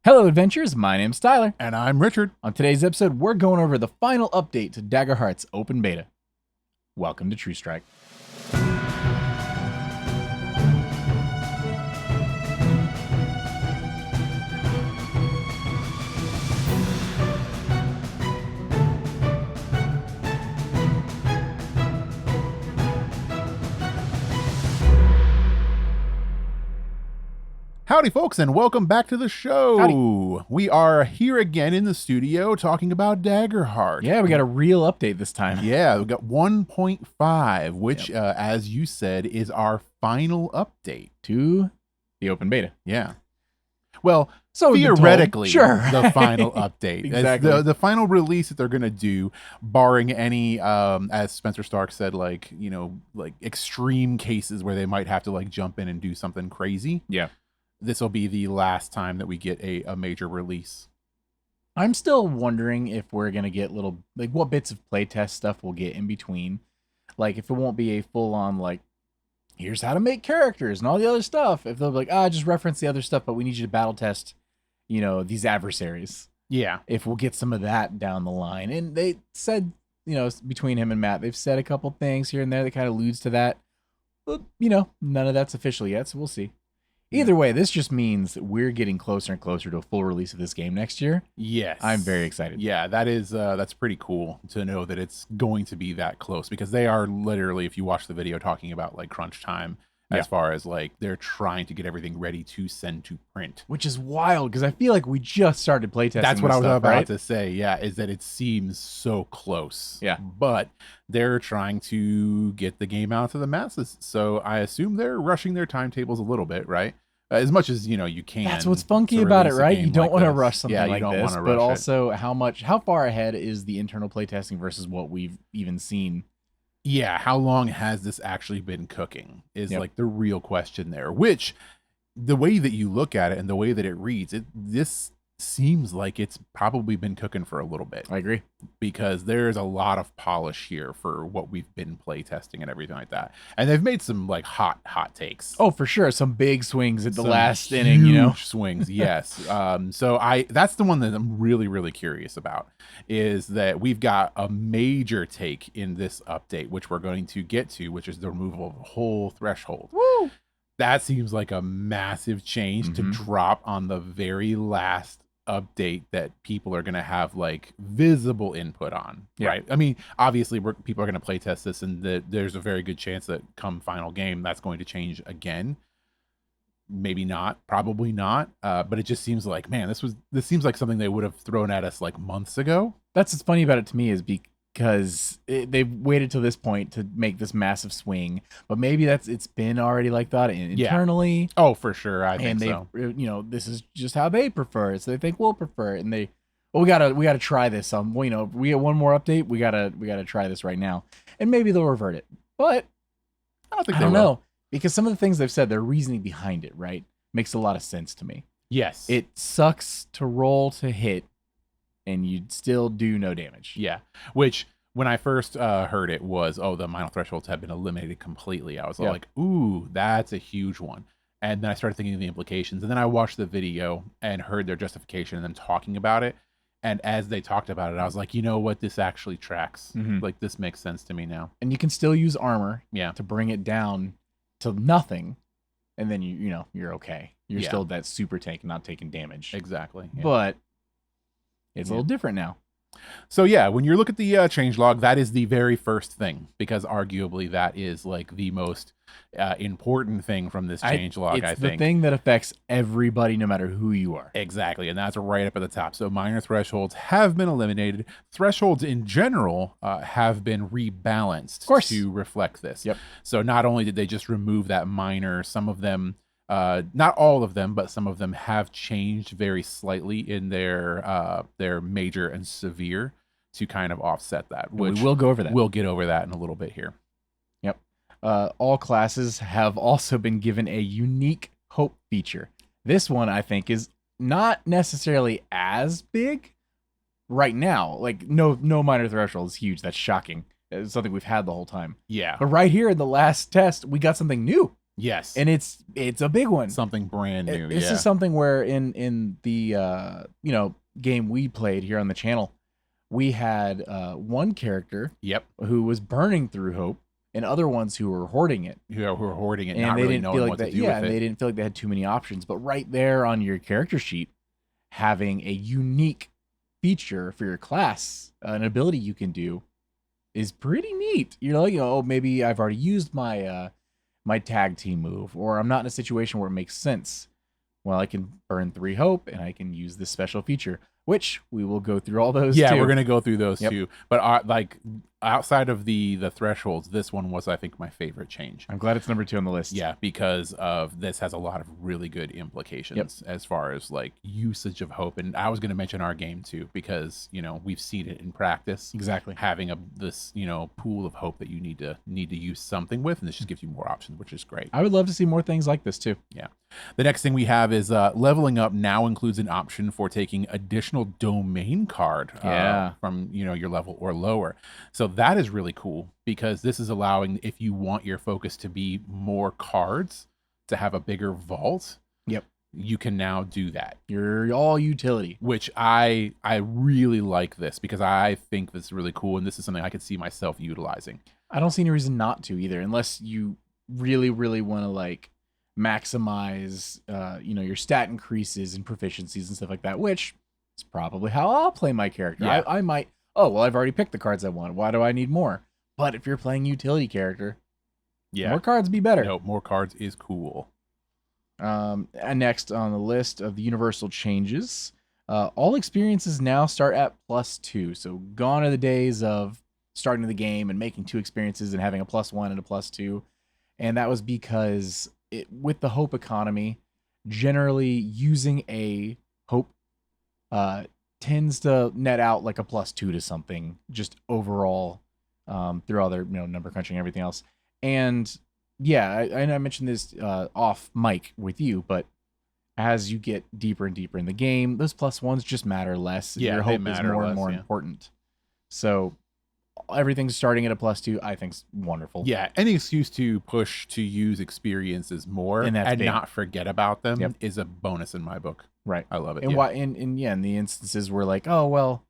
Hello, adventurers. My name's Tyler. And I'm Richard. On today's episode, we're going over the final update to Daggerheart's open beta. Welcome to True Strike. Howdy, folks, and welcome back to the show. Howdy. We are here again in the studio talking about Daggerheart. Yeah, we got a real update this time. Yeah, we got 1.5, which, as you said, is our final update To the open beta. Yeah. Well, So theoretically, sure. the final update. Exactly. The final release that they're going to do, barring any, as Spencer Stark said, like extreme cases where they might have to jump in and do something crazy. Yeah. This will be the last time that we get a major release. I'm still wondering if we're going to get what bits of playtest stuff we'll get in between. If it won't be a full-on, here's how to make characters and all the other stuff. If they'll be just reference the other stuff, but we need you to battle test, these adversaries. Yeah. If we'll get some of that down the line. And they said, between him and Matt, they've said a couple things here and there that kind of alludes to that. But, none of that's official yet, so we'll see. Either way, this just means that we're getting closer and closer to a full release of this game next year. Yes. I'm very excited. Yeah, that's pretty cool to know that it's going to be that close, because they are literally, if you watch the video, talking about crunch time as far as they're trying to get everything ready to send to print. Which is wild, because I feel like we just started playtesting. That's what I was about right? to say, is that it seems so close. Yeah. But they're trying to get the game out to the masses. So I assume they're rushing their timetables a little bit, right? As much as, you can. That's what's funky about it, right? You don't want to rush something like this, but also how far ahead is the internal playtesting versus what we've even seen? Yeah, how long has this actually been cooking is the real question there, which the way that you look at it and the way that it reads, this seems like it's probably been cooking for a little bit. I agree. Because there's a lot of polish here for what we've been playtesting and everything like that. And they've made some hot takes. Oh, for sure. Some big swings at the last inning, swings, yes. So that's the one that I'm really, really curious about, is that we've got a major take in this update, which we're going to get to, which is the removal of a whole threshold. Woo! That seems like a massive change to drop on the very last update that people are going to have visible input on, right? I mean, obviously people are going to play test this, and there's a very good chance that come final game that's going to change again. Maybe not, probably not, but it just seems like, man, this seems like something they would have thrown at us months ago. That's what's funny about it to me, is because they've waited till this point to make this massive swing, but maybe it's been already thought internally. Oh, for sure. I think so. This is just how they prefer it, so they think we'll prefer it, and we gotta try this. We get one more update. We gotta try this right now, and maybe they'll revert it. But I don't think I don't know, because some of the things they've said, their reasoning behind it, right, makes a lot of sense to me. Yes, it sucks to roll to hit, and you'd still do no damage. Yeah, which when I first heard it was, the minor thresholds have been eliminated completely. I was like, ooh, that's a huge one. And then I started thinking of the implications. And then I watched the video and heard their justification and them talking about it. And as they talked about it, I was like, you know what? This actually tracks. This makes sense to me now. And you can still use armor to bring it down to nothing. And then you're okay. You're still that super tank, not taking damage. Exactly. Yeah. But it's a little different now. So when you look at the changelog, that is the very first thing, because arguably that is the most important thing from this changelog. It's the thing that affects everybody, no matter who you are. Exactly, and that's right up at the top. So minor thresholds have been eliminated. Thresholds in general have been rebalanced to reflect this. Yep. So not only did they just remove that minor, some of them, not all of them, but some of them have changed very slightly in their major and severe to kind of offset that. Which we will go over that. We'll get over that in a little bit here. Yep. All classes have also been given a unique hope feature. This one, I think, is not necessarily as big right now. No minor threshold is huge. That's shocking. It's something we've had the whole time. Yeah. But right here in the last test, we got something new. Yes. And it's a big one. Something brand new. This is something where in the game we played here on the channel, we had one character who was burning through hope, and other ones who were hoarding it. Who were hoarding it, and not they really didn't knowing feel like what that, to do with it. and they didn't feel like they had too many options. But right there on your character sheet, having a unique feature for your class, an ability you can do, is pretty neat. Oh, maybe I've already used my my tag team move, or I'm not in a situation where it makes sense. Well, I can burn 3 hope, and I can use this special feature, which we will go through all those. Yeah, too. we're gonna go through those too. But like outside of the thresholds, this one was, I think, my favorite change. I'm glad it's number 2 on the list. Yeah, because of this has a lot of really good implications as far as like usage of hope. And I was gonna mention our game too, because we've seen it in practice. Exactly. Having this pool of hope that you need to use something with, and this just gives you more options, which is great. I would love to see more things like this too. Yeah. The next thing we have is leveling up now includes an option for taking additional domain card from your level or lower. So that is really cool, because this is allowing, if you want your focus to be more cards, to have a bigger vault. Yep. You can now do that. You're all utility. Which I really like this, because I think this is really cool, and this is something I could see myself utilizing. I don't see any reason not to either, unless you really, really want to like maximize your stat increases and proficiencies and stuff like that, which is probably how I'll play my character. Yeah. I might, I've already picked the cards I want. Why do I need more? But if you're playing utility character, more cards be better. No, more cards is cool. And next on the list of the universal changes, all experiences now start at +2. So gone are the days of starting the game and making 2 experiences and having a +1 and a +2. And that was because with the hope economy, generally using a hope tends to net out like a +2 to something, just overall, through all their number crunching and everything else. And yeah, I mentioned this off mic with you, but as you get deeper and deeper in the game, those +1s just matter less. Yeah, your hope is more and more important. So everything's starting at a +2, I think's wonderful. Yeah, any excuse to push to use experiences more and not forget about them is a bonus in my book. Right. I love it. And in the instances where like, oh well,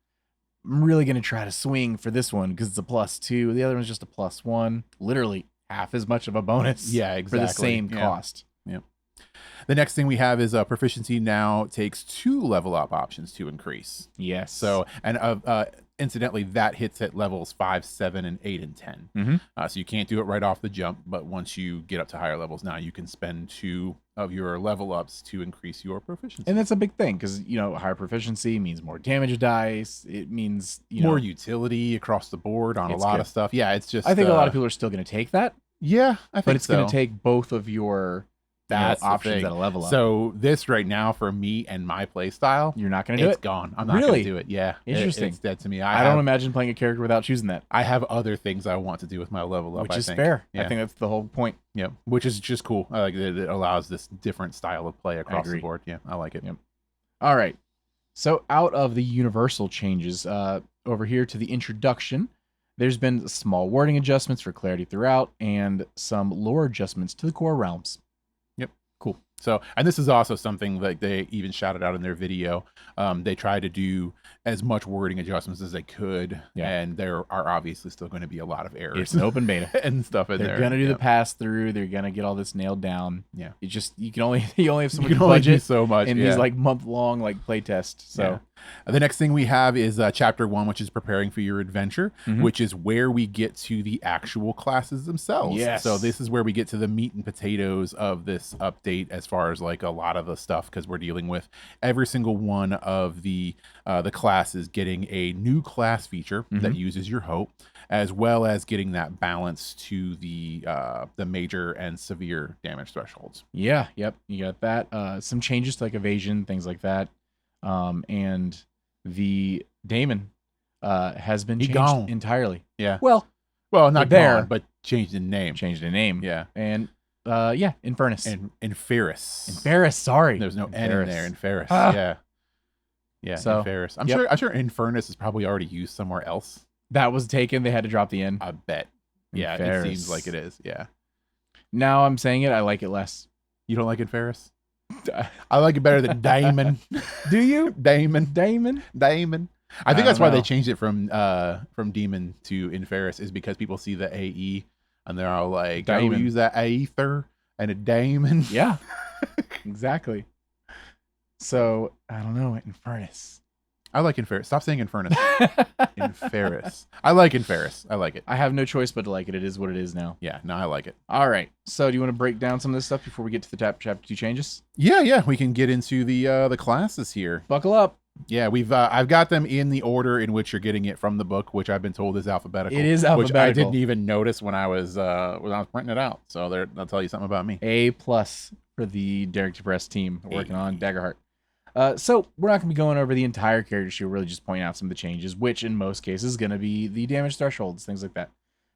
I'm really gonna try to swing for this one because it's a +2. The other one's just a +1. Literally half as much of a bonus. Yeah, exactly. For the same cost. Yeah. The next thing we have is proficiency now takes 2 level up options to increase. Yes. So, and incidentally, that hits at levels 5, 7, and 8, and 10. Mm-hmm. So you can't do it right off the jump, but once you get up to higher levels, now you can spend 2 of your level ups to increase your proficiency. And that's a big thing, because higher proficiency means more damage dice. It means more utility across the board on a lot of stuff. Yeah, it's just. I think a lot of people are still going to take that. Yeah, I think but it's going to take both of your options at a level up. So this right now for me and my play style, you're not going to do it. It's gone. I'm not going to do it. Yeah, interesting. It's dead to me. I don't imagine playing a character without choosing that. I have other things I want to do with my level up, which is fair. Yeah. I think that's the whole point. Yeah, which is just cool. I like it. It allows this different style of play across the board. Yeah, I like it. Yep. All right. So out of the universal changes, over here to the introduction, there's been small wording adjustments for clarity throughout, and some lore adjustments to the core realms. Yep. Cool. So, and this is also something that they even shouted out in their video. They try to do as much wording adjustments as they could, and there are obviously still going to be a lot of errors. It's an open beta and stuff in there. They're going to do the pass through. They're going to get all this nailed down. Yeah. You only have so much budget budget so much in these like month-long like play tests. So the next thing we have is chapter 1, which is preparing for your adventure, which is where we get to the actual classes themselves. Yes. So this is where we get to the meat and potatoes of this update, as far as like a lot of the stuff, because we're dealing with every single one of the classes getting a new class feature that uses your hope, as well as getting that balance to the major and severe damage thresholds. Yeah. Yep. You got that. Some changes to like evasion, things like that. And the daemon has been changed entirely. Yeah. Well, not there, but changed in name. Changed in name. Yeah. And Infernus. And Ferris. Infernus, sorry. There's no N in there. Infernus. Yeah. Yeah. So, Infernus. I'm sure Infernus is probably already used somewhere else. That was taken. They had to drop the N. I bet. Yeah, Ferris. it seems like it is. Yeah. Now I'm saying it, I like it less. You don't like it, Ferris? I like it better than Damon. Do you? Damon. I think that's why they know. changed it from demon to Inferus, is because people see the AE and they're all like, "Oh, we use that aether and a daemon." Yeah, exactly. So I don't know, Infernus. I like Inferus. Stop saying Infernus. Inferus. I like Inferus. I like it. I have no choice but to like it. It is what it is now. Yeah, no, I like it. All right. So do you want to break down some of this stuff before we get to the chapter 2 changes? Yeah. We can get into the classes here. Buckle up. Yeah, I've got them in the order in which you're getting it from the book, which I've been told is alphabetical. It is alphabetical. Which I didn't even notice when I was printing it out. So that'll tell you something about me. A+ for the Derek to Press team working on Daggerheart. So we're not going to be going over the entire character sheet. We're really just pointing out some of the changes, which in most cases is going to be the damage thresholds, things like that.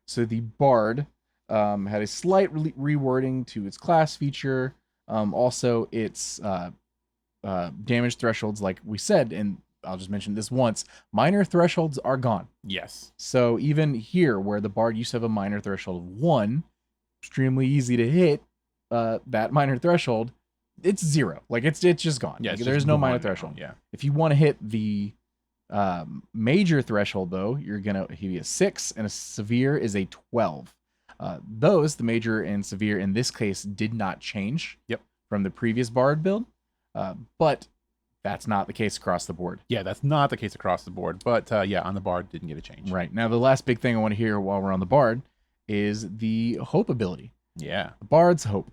So the Bard had a slight rewording to its class feature. Also, its damage thresholds, like we said, and I'll just mention this once, minor thresholds are gone. Yes. So even here, where the Bard used to have a minor threshold of 1, extremely easy to hit that minor threshold, it's 0. Like it's just gone. Yeah, like, there's no minor threshold. Yeah. If you want to hit the major threshold, though, you're gonna be a 6, and a severe is a 12. Those, the major and severe in this case, did not change. Yep. From the previous Bard build, but that's not the case across the board. Yeah, that's not the case across the board. But yeah, on the Bard didn't get a change. Right. Now the last big thing I want to hear while we're on the Bard is the Hope ability. Yeah. The Bard's Hope.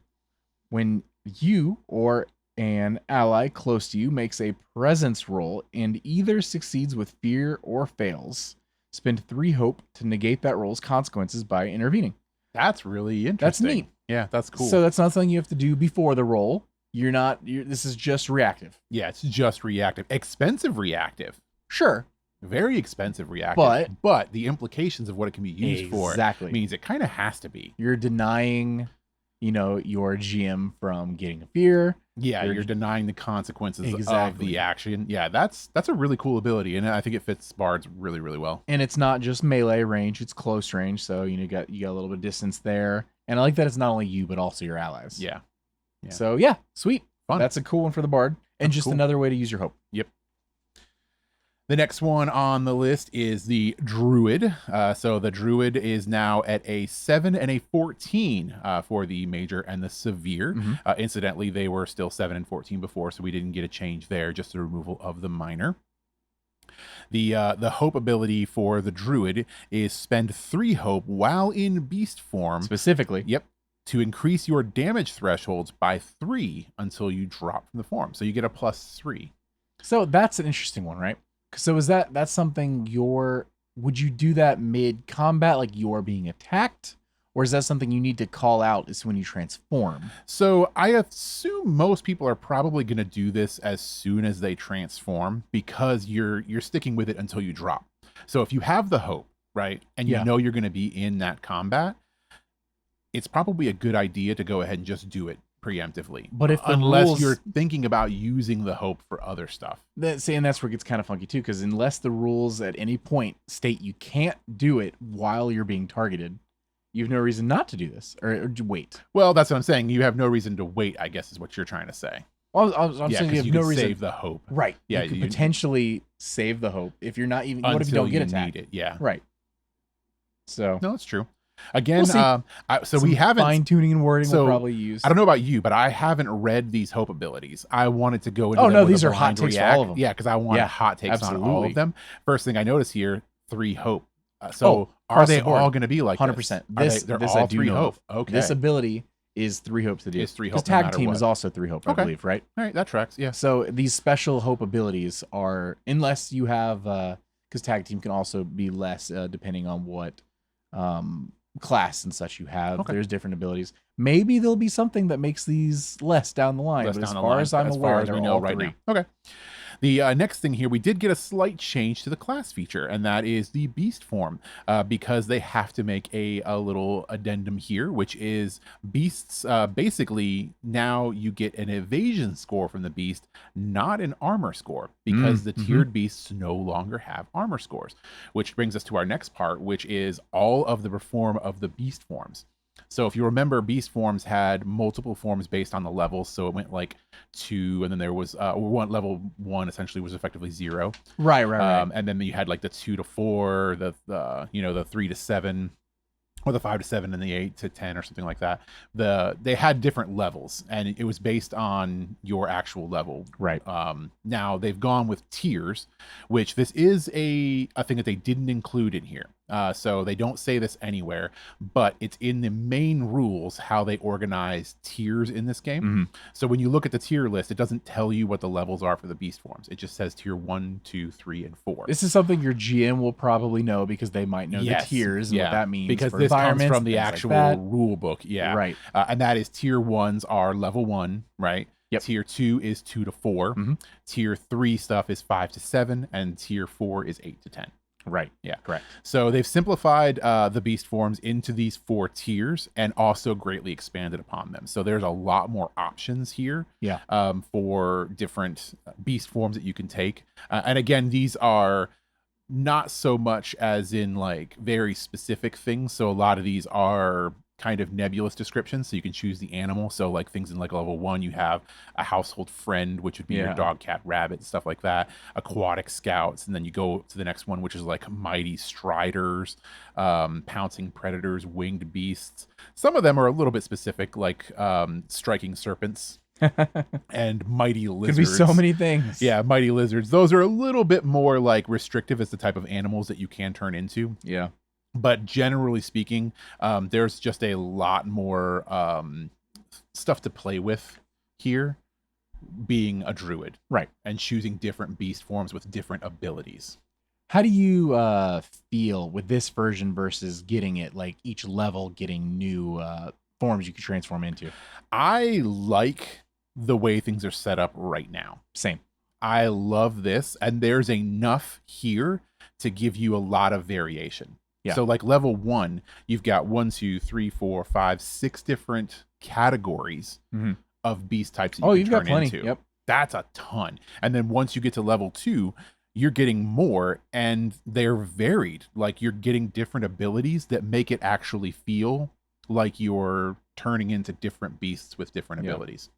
When you or an ally close to you makes a presence roll and either succeeds with fear or fails, spend 3 hope to negate that roll's consequences by intervening. That's really interesting. That's neat. Yeah, that's cool. So that's not something you have to do before the roll. This is just reactive. Yeah, it's just reactive. Expensive reactive. Sure. Very expensive reactive. But the implications of what it can be used for means it kind of has to be. You're denying, your GM from getting a fear. Yeah, you're denying the consequences of the action. Yeah, that's a really cool ability, and I think it fits Bards really, really well. And it's not just melee range; it's close range. So you got a little bit of distance there. And I like that it's not only you but also your allies. Yeah. So yeah, sweet. Fun. That's a cool one for the Bard, and just another way to use your hope. Yep. The next one on the list is the Druid. So the Druid is now at a 7 and a 14 for the major and the severe. Mm-hmm. Incidentally, they were still 7 and 14 before, so we didn't get a change there, just the removal of the minor. The hope ability for the Druid is spend 3 hope while in beast form. Specifically. Yep. To increase your damage thresholds by 3 until you drop from the form. So you get a +3. So that's an interesting one, right? So is that's something would you do that mid-combat, like you're being attacked? Or is that something you need to call out is when you transform? So I assume most people are probably going to do this as soon as they transform, because you're sticking with it until you drop. So if you have the hope, right, and you know you're going to be in that combat, it's probably a good idea to go ahead and just do it preemptively. But if unless you're thinking about using the hope for other stuff. And that's where it gets kind of funky too, because unless the rules at any point state you can't do it while you're being targeted, you have no reason not to do this or wait. Well, that's what I'm saying. You have no reason to wait, I guess is what you're trying to say. Well, I'm saying you have no reason. Save the hope. Right. Yeah, you could potentially save the hope if you're not even. What if you don't get attacked? Need it. Yeah. Right. So. No, it's true. Again, so we haven't fine tuning and wording we'll probably use. I don't know about you, but I haven't read these hope abilities. I wanted to go into. Oh no, these are hot takes for all of them. Yeah, because I want hot takes on all of them. First thing I notice here, 3 hope. Are they all going to be like 100%? They're all 3 hope. Okay. This ability is 3 hopes to do. Is 3 hope. Because tag team is also 3 hope, I believe, right? All right, that tracks. Yeah. So these special hope abilities are, unless you have, because tag team can also be less depending on what class and such you have. There's different abilities. Maybe there'll be something that makes these less down the line. But as far as I'm aware, they're all 3 now. Okay. The next thing here, we did get a slight change to the class feature, and that is the beast form, because they have to make a little addendum here, which is beasts. Basically, now you get an evasion score from the beast, not an armor score, because the tiered beasts no longer have armor scores, which brings us to our next part, which is all of the reform of the beast forms. So if you remember, beast forms had multiple forms based on the levels. So it went like 2, and then there was level 1 essentially was effectively 0. Right. And then you had like the 2 to 4, the 3 to 7, or the 5 to 7 and the 8 to 10 or something like that. They had different levels, and it was based on your actual level. Right. Now they've gone with tiers, which this is a thing that they didn't include in here. So they don't say this anywhere, but it's in the main rules how they organize tiers in this game. Mm-hmm. So when you look at the tier list, it doesn't tell you what the levels are for the beast forms. It just says tier 1, 2, 3, and 4. This is something your GM will probably know because they might know the tiers and what that means. Because for this comes from the like actual rule book. Yeah. Right. And that is tier 1s are level 1, right? Yep. Tier 2 is 2 to 4. Mm-hmm. Tier 3 stuff is 5 to 7, and tier 4 is 8 to 10. Right. Yeah. Correct. So they've simplified the beast forms into these 4 tiers and also greatly expanded upon them. So there's a lot more options here. Yeah. For different beast forms that you can take. And again, these are not so much as in like very specific things. So a lot of these are kind of nebulous descriptions, so you can choose the animal. So like things in like level 1, you have a household friend, which would be your dog, cat, rabbit, stuff like that, aquatic scouts, and then you go to the next one, which is like mighty striders, pouncing predators, winged beasts. Some of them are a little bit specific, like striking serpents and mighty lizards. Could be so many things. Yeah, mighty lizards. Those are a little bit more like restrictive as the type of animals that you can turn into. Yeah. But generally speaking, there's just a lot more stuff to play with here, being a druid. Right. And choosing different beast forms with different abilities. How do you feel with this version versus getting it, like each level getting new forms you can transform into? I like the way things are set up right now. Same. I love this, and there's enough here to give you a lot of variation. Yeah. So like level 1, you've got 1, 2, 3, 4, 5, 6 different categories of beast types that you can turn plenty. into. Yep. That's a ton. And then once you get to level 2, you're getting more, and they're varied. Like you're getting different abilities that make it actually feel like you're turning into different beasts with different abilities.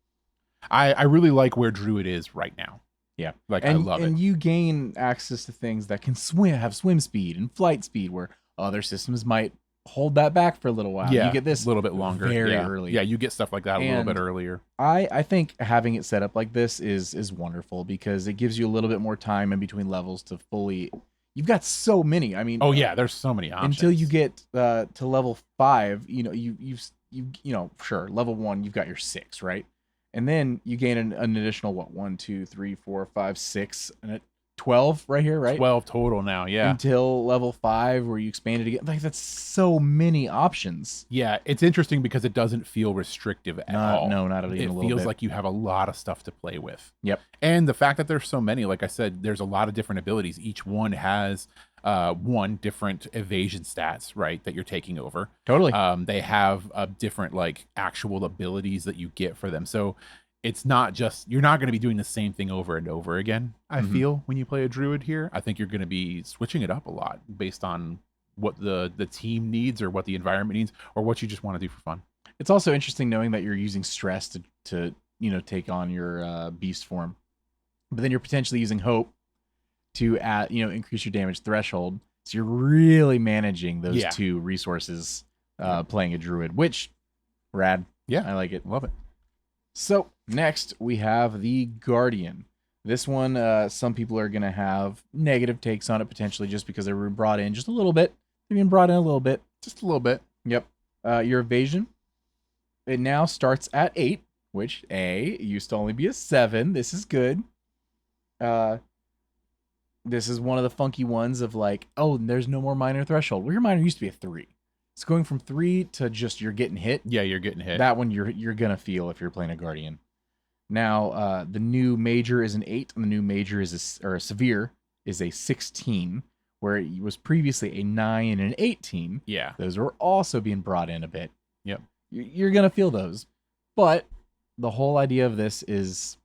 I really like where Druid is right now. Yeah. Like I love it. And you gain access to things that can have swim speed and flight speed, where other systems might hold that back for a little while. Yeah, you get this a little bit longer, very early. Yeah, you get stuff like that a little bit earlier. I think having it set up like this is wonderful because it gives you a little bit more time in between levels to fully. You've got so many. I mean, oh yeah, there's so many options until you get to level 5. You know, you sure level 1 you've got your 6, right? And then you gain an additional 1, 2, 3, 4, 5, 6, and 12 right here, right? 12 total now, yeah. Until level 5 where you expand it again. Like that's so many options. Yeah, it's interesting because it doesn't feel restrictive at all. No, not even a little bit. It feels like you have a lot of stuff to play with. Yep. And the fact that there's so many, like I said, there's a lot of different abilities. Each one has one different evasion stats, right, that you're taking over. Totally. They have different like actual abilities that you get for them. So it's not just, you're not going to be doing the same thing over and over again, I feel, when you play a druid here. I think you're going to be switching it up a lot based on what the team needs or what the environment needs or what you just want to do for fun. It's also interesting knowing that you're using stress to take on your beast form. But then you're potentially using hope to add, increase your damage threshold. So you're really managing those two resources playing a druid, which rad. Yeah, I like it. Love it. So next we have the Guardian. This one, some people are going to have negative takes on it potentially just because they were brought in just a little bit. They're being brought in a little bit. Just a little bit. Yep. Your evasion, it now starts at 8, which used to only be a 7. This is good. This is one of the funky ones of like, oh, there's no more minor threshold. Well, your minor used to be a 3. It's going from 3 to just you're getting hit. Yeah, you're getting hit. That one you're gonna feel if you're playing a Guardian. Now, the new major is an 8, and the new major is a severe is a 16, where it was previously a 9 and an 18. Yeah, those are also being brought in a bit. Yep, you're gonna feel those, but the whole idea of this is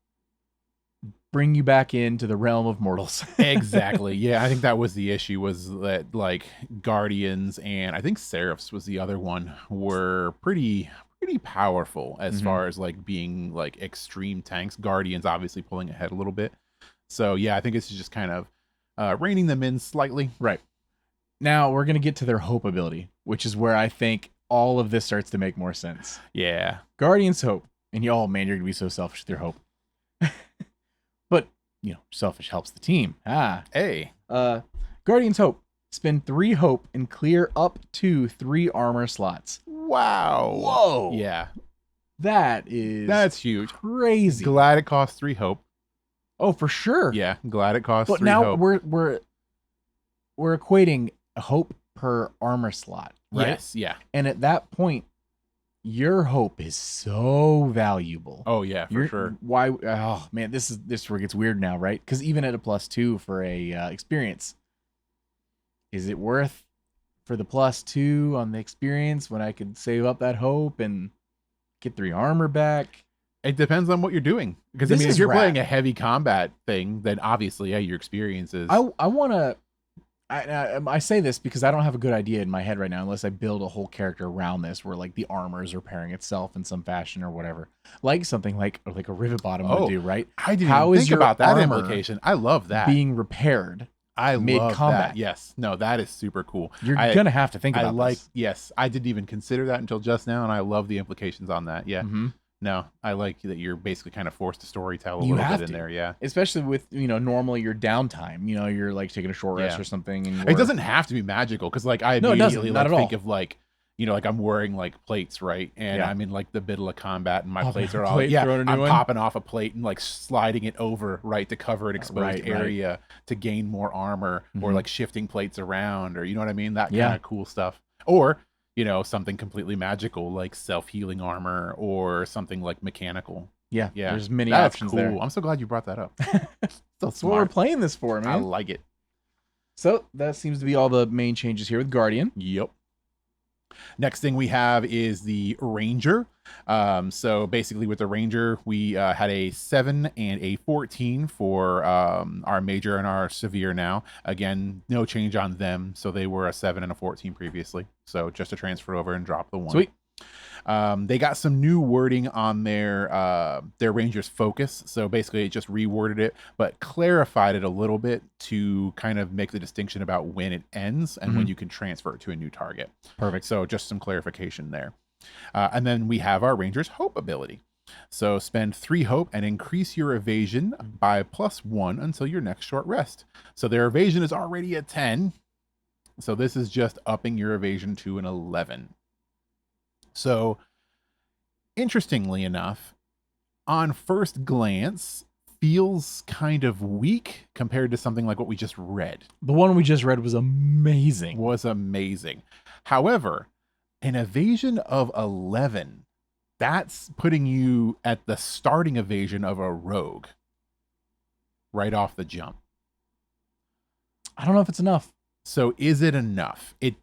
bring you back into the realm of mortals. Exactly. Yeah, I think that was the issue, was that like Guardians and I think Seraphs was the other one, were pretty powerful as far as like being like extreme tanks. Guardians obviously pulling ahead a little bit. So yeah, I think it's just kind of reining them in slightly. Right. Now we're going to get to their hope ability, which is where I think all of this starts to make more sense. Yeah. Guardian's hope. And y'all, man, you're going to be so selfish with your hope. But, selfish helps the team. Hey. Guardian's hope. Spend 3 hope and clear up to 3 armor slots. Wow. Whoa. Yeah. That's huge. Crazy. Glad it costs 3 hope. Oh, for sure. Yeah, glad it costs but 3 now hope. we're equating a hope per armor slot, right? Yes, yeah. And at that point, your hope is so valuable. Oh yeah, for sure. Why? Oh man, this is where it gets weird now, right? Because even at a +2 for a experience, is it worth for the +2 on the experience when I could save up that hope and get 3 armor back? It depends on what you're doing. Because I mean, if you're playing a heavy combat thing, then obviously, yeah, your experience is. I want to. I say this because I don't have a good idea in my head right now, unless I build a whole character around this, where like the armor is repairing itself in some fashion or whatever, like something like a rivet bottom would do, right? I didn't even think about that implication. I love that being repaired. Mid combat. Yes, no, that is super cool. You're gonna have to think about this. Yes, I didn't even consider that until just now, and I love the implications on that. Yeah. No, I like that you're basically kind of forced to storytell a little bit in there, yeah. Especially with, normally your downtime, you're like taking a short rest or something. And it doesn't have to be magical, because like I immediately think of like, like I'm wearing like plates, right? And I'm in like the middle of combat and my plates are all, I'm popping off a plate and like sliding it over, right, to cover an exposed area to gain more armor, or like shifting plates around, or you know what I mean? That kind of cool stuff. Or something completely magical like self-healing armor, or something like mechanical. Yeah. There's many options cool. there. I'm so glad you brought that up. That's what we're playing this for, man. I like it. So that seems to be all the main changes here with Guardian. Yep. Next thing we have is the Ranger. So basically with the Ranger, we had a 7 and a 14 for our Major and our Severe now. Again, no change on them. So they were a 7 and a 14 previously. So just to transfer over and drop the 1. Sweet. They got some new wording on their Ranger's focus. So basically it just reworded it, but clarified it a little bit to kind of make the distinction about when it ends and when you can transfer it to a new target. Perfect. So just some clarification there. And then we have our Ranger's Hope ability. So spend 3 hope and increase your evasion by +1 until your next short rest. So their evasion is already a 10. So this is just upping your evasion to an 11. So, interestingly enough, on first glance, feels kind of weak compared to something like what we just read. The one we just read was amazing. However, an evasion of 11, that's putting you at the starting evasion of a rogue right off the jump. I don't know if it's enough. So is it enough? It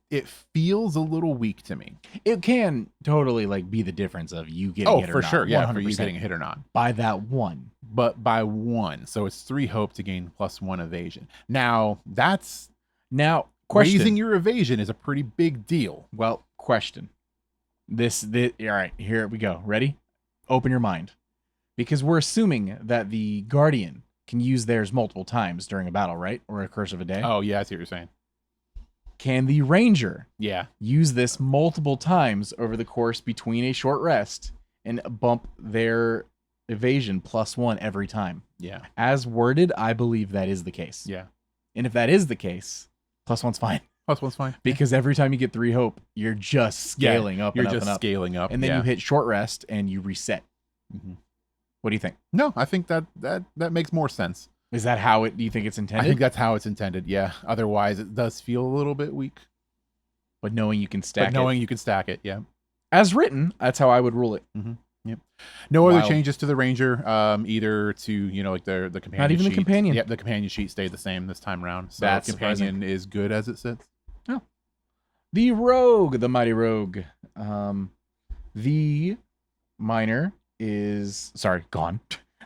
feels a little weak to me. It can totally like be the difference of you getting hit or not. Oh, for sure. Yeah, 100%. for you getting a hit or not. By that 1. But by 1. So it's 3 hope to gain +1 evasion. Now, that's... Now, question. Raising your evasion is a pretty big deal. Well, question. This all right, here we go. Ready? Open your mind. Because we're assuming that the Guardian can use theirs multiple times during a battle, right? Or a curse of a day. Oh, yeah, I see what you're saying. Can the Ranger use this multiple times over the course between a short rest and bump their evasion +1 every time? Yeah. As worded, I believe that is the case. Yeah. And if that is the case, +1's fine. +1's fine. Because every time you get 3 hope, you're just scaling up and up and up. You're just scaling up. And then you hit short rest and you reset. What do you think? No, I think that makes more sense. Is that how do you think it's intended? I think that's how it's intended, yeah. Otherwise, it does feel a little bit weak. But knowing you can stack it, yeah. As written, that's how I would rule it. Yep. No other changes to the Ranger, either to, like the companion Not even sheet. the companion. Yep, the companion sheet stayed the same this time around. So that's the companion surprising. is good as it sits. Oh. The Rogue, the Mighty Rogue. The Minor is... Sorry, gone.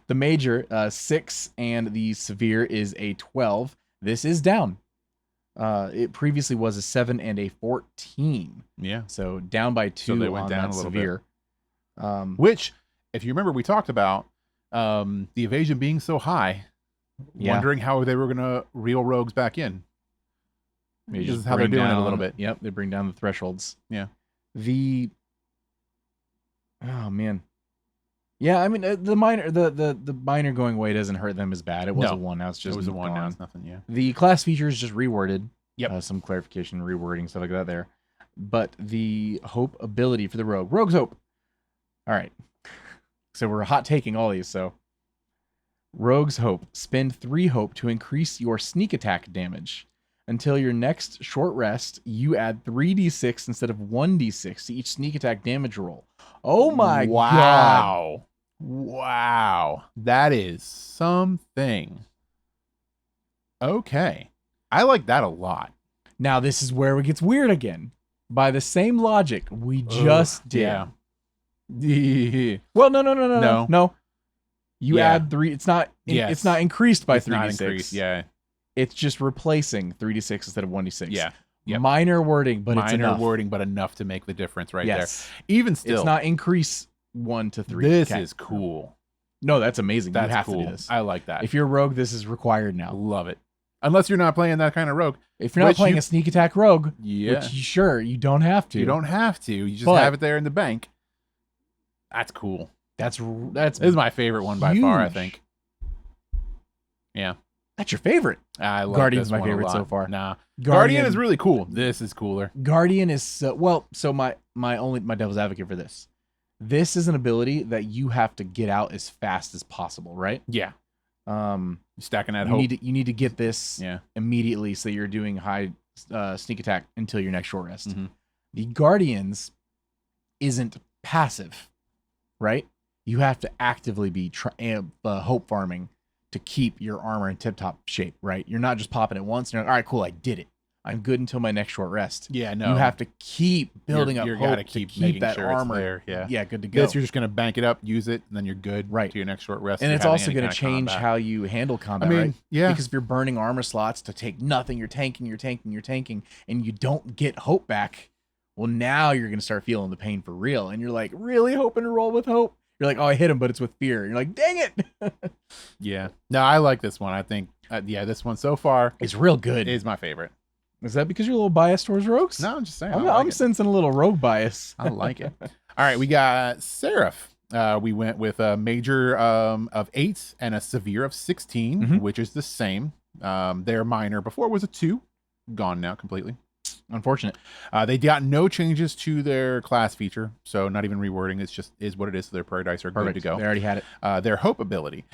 The major 6 and the severe is a 12. This is down. It previously was a 7 and a 14. Yeah. So down by 2 So they went on down that a little severe. Which, if you remember, we talked about the evasion being so high, wondering how they were going to reel rogues back in. This is how they're doing it a little bit. Yep, they bring down the thresholds. Yeah. Oh man. Yeah, I mean the minor going away doesn't hurt them as bad. It was a 1. Now it's just it was a 1. gone. Now it's nothing. Yeah. The class feature is just reworded. Yep. Some clarification, rewording, stuff like that there. But the hope ability for the rogue, rogue's hope. All right. So we're hot taking all these. So rogue's hope. Spend 3 hope to increase your sneak attack damage. Until your next short rest, you add 3d6 instead of 1d6 to each sneak attack damage roll. Oh my god. Wow. That is something. Okay. I like that a lot. Now this is where it gets weird again. By the same logic we just did. Yeah. Well, no. You add 3. It's not it's not increased by 3d6. Not increased, yeah. It's just replacing 3d6 instead of 1d6. Yeah. Yep. Minor wording, but it's enough. Minor wording, but enough to make the difference right there. Even still. It's not increase 1 to 3. This is cool. No, that's amazing. That's you have cool. to do this. I like that. If you're a rogue, this is required now. Love it. Unless you're not playing that kind of rogue. If you're not playing a sneak attack rogue, yeah. which you don't have to. You don't have to. You just have it there in the bank. That's cool. This is my favorite one by far, I think. Yeah. That's your favorite. I like Guardian's this my favorite so far. Nah. Guardian is really cool. This is cooler. Guardian is so my devil's advocate for this. This is an ability that you have to get out as fast as possible, right? Yeah. Stacking that hope. You need to get this immediately so you're doing high sneak attack until your next short rest. Mm-hmm. The Guardians isn't passive, right? You have to actively be hope farming to keep your armor in tip-top shape, right? You're not just popping it once and you're like, all right, cool, I did it. I'm good until my next short rest. Yeah, no. You have to keep building up hope gotta keep making that sure armor it's there. Yeah, good to go. This, you're just going to bank it up, use it, and then you're good to your next short rest. And it's also going to change how you handle combat, right? Yeah. Because if you're burning armor slots to take nothing, you're tanking, and you don't get hope back, well, now you're going to start feeling the pain for real. And you're like, really hoping to roll with hope? You're like, oh, I hit him, but it's with fear. And you're like, dang it. Yeah. No, I like this one. I think, this one so far is real good. Is my favorite. Is that because you're a little biased towards rogues? No, I'm just saying. I'm sensing a little rogue bias. I like it. All right, we got Seraph. We went with a major of 8 and a severe of 16, which is the same. Their minor before was a 2, gone now completely. Unfortunate. They got no changes to their class feature, so not even rewording. It's just is what it is. So their prayer dice are good to go. They already had it. Their hope ability.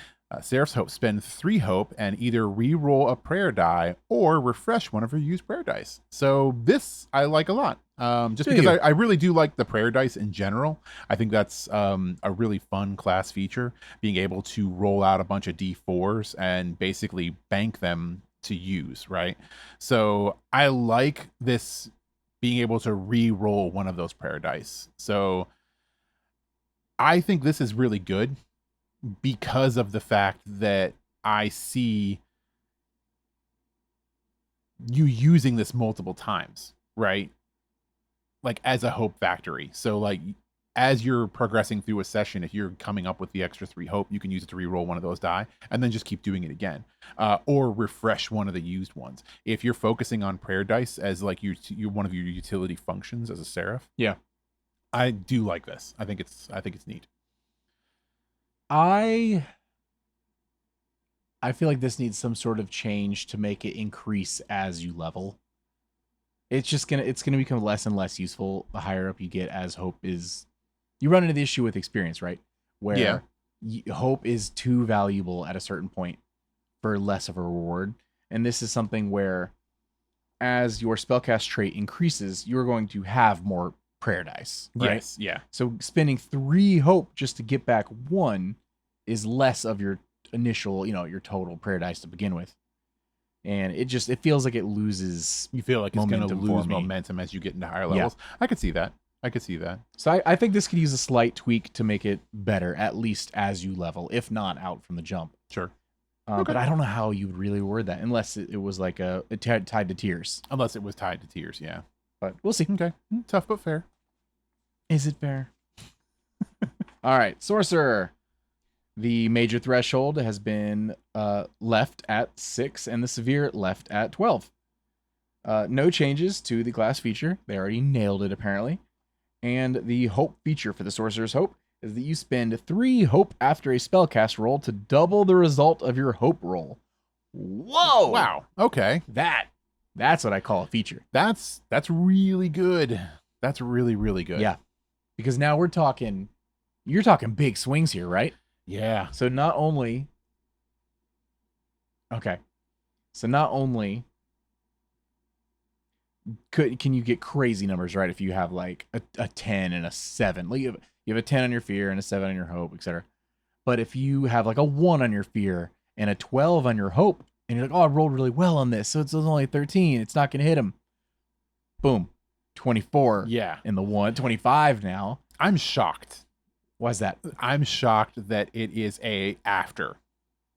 Seraph's hope. Spend 3 hope and either re-roll a prayer die or refresh one of your used prayer dice. So this I like a lot. Just because I really do like the prayer dice in general. I think that's a really fun class feature, being able to roll out a bunch of D4s and basically bank them to use, right? So I like this being able to re-roll one of those prayer dice. So I think this is really good because of the fact that I see you using this multiple times, right? Like as a hope factory. So like as you're progressing through a session, if you're coming up with the extra 3 hope, you can use it to re-roll one of those die and then just keep doing it again, or refresh one of the used ones. If you're focusing on prayer dice as like you one of your utility functions as a seraph, I do like this. I think it's neat. I feel like this needs some sort of change to make it increase as you level. It's gonna become less and less useful the higher up you get, as hope is. You run into the issue with experience, right? Where hope is too valuable at a certain point for less of a reward. And this is something where as your spellcast trait increases, you're going to have more prayer dice, right? Yes, yeah. So spending 3 hope just to get back 1 is less of your initial, your total prayer dice to begin with. And it feels like it loses. You feel like it's going to lose momentum as you get into higher levels. I could see that. I could see that. So I think this could use a slight tweak to make it better, at least as you level, if not out from the jump. Sure. But I don't know how you would really word that, unless it was like tied to tiers. Unless it was tied to tiers, yeah. But we'll see. Okay. Tough but fair. Is it fair? All right, Sorcerer. The major threshold has been left at 6 and the severe left at 12. No changes to the class feature. They already nailed it, apparently. And the hope feature for the Sorcerer's Hope is that you spend 3 hope after a spellcast roll to double the result of your hope roll. Whoa! Wow. Okay. That's what I call a feature. That's really good. That's really, really good. Yeah. Because now you're talking big swings here, right? Yeah. So not only can you get crazy numbers, right? If you have like a 10 and a 7, like you have a 10 on your fear and a 7 on your hope, etc. But if you have like a 1 on your fear and a 12 on your hope, and you're like, oh, I rolled really well on this, so it's only 13, it's not gonna hit him. Boom, 24. Yeah. In the 25 now. I'm shocked. Why is that? I'm shocked that it is after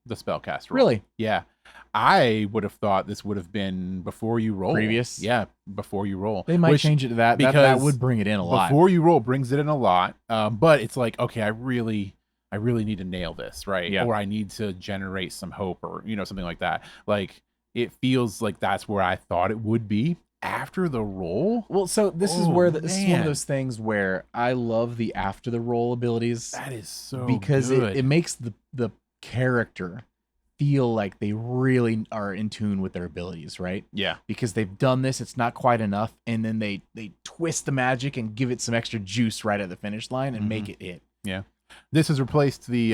the spellcast roll. Really? Yeah. I would have thought this would have been before you roll. Previous? Yeah, before you roll. They might change it to that. That would bring it in a lot. Before you roll brings it in a lot. But it's like, okay, I really need to nail this, right? Yeah. Or I need to generate some hope or, something like that. Like, it feels like that's where I thought it would be after the roll. Well, so this is one of those things where I love the after the roll abilities. That is so because good. it makes the character feel like they really are in tune with their abilities, right? Yeah. Because they've done this, it's not quite enough, and then they twist the magic and give it some extra juice right at the finish line and make it. Yeah. This has replaced the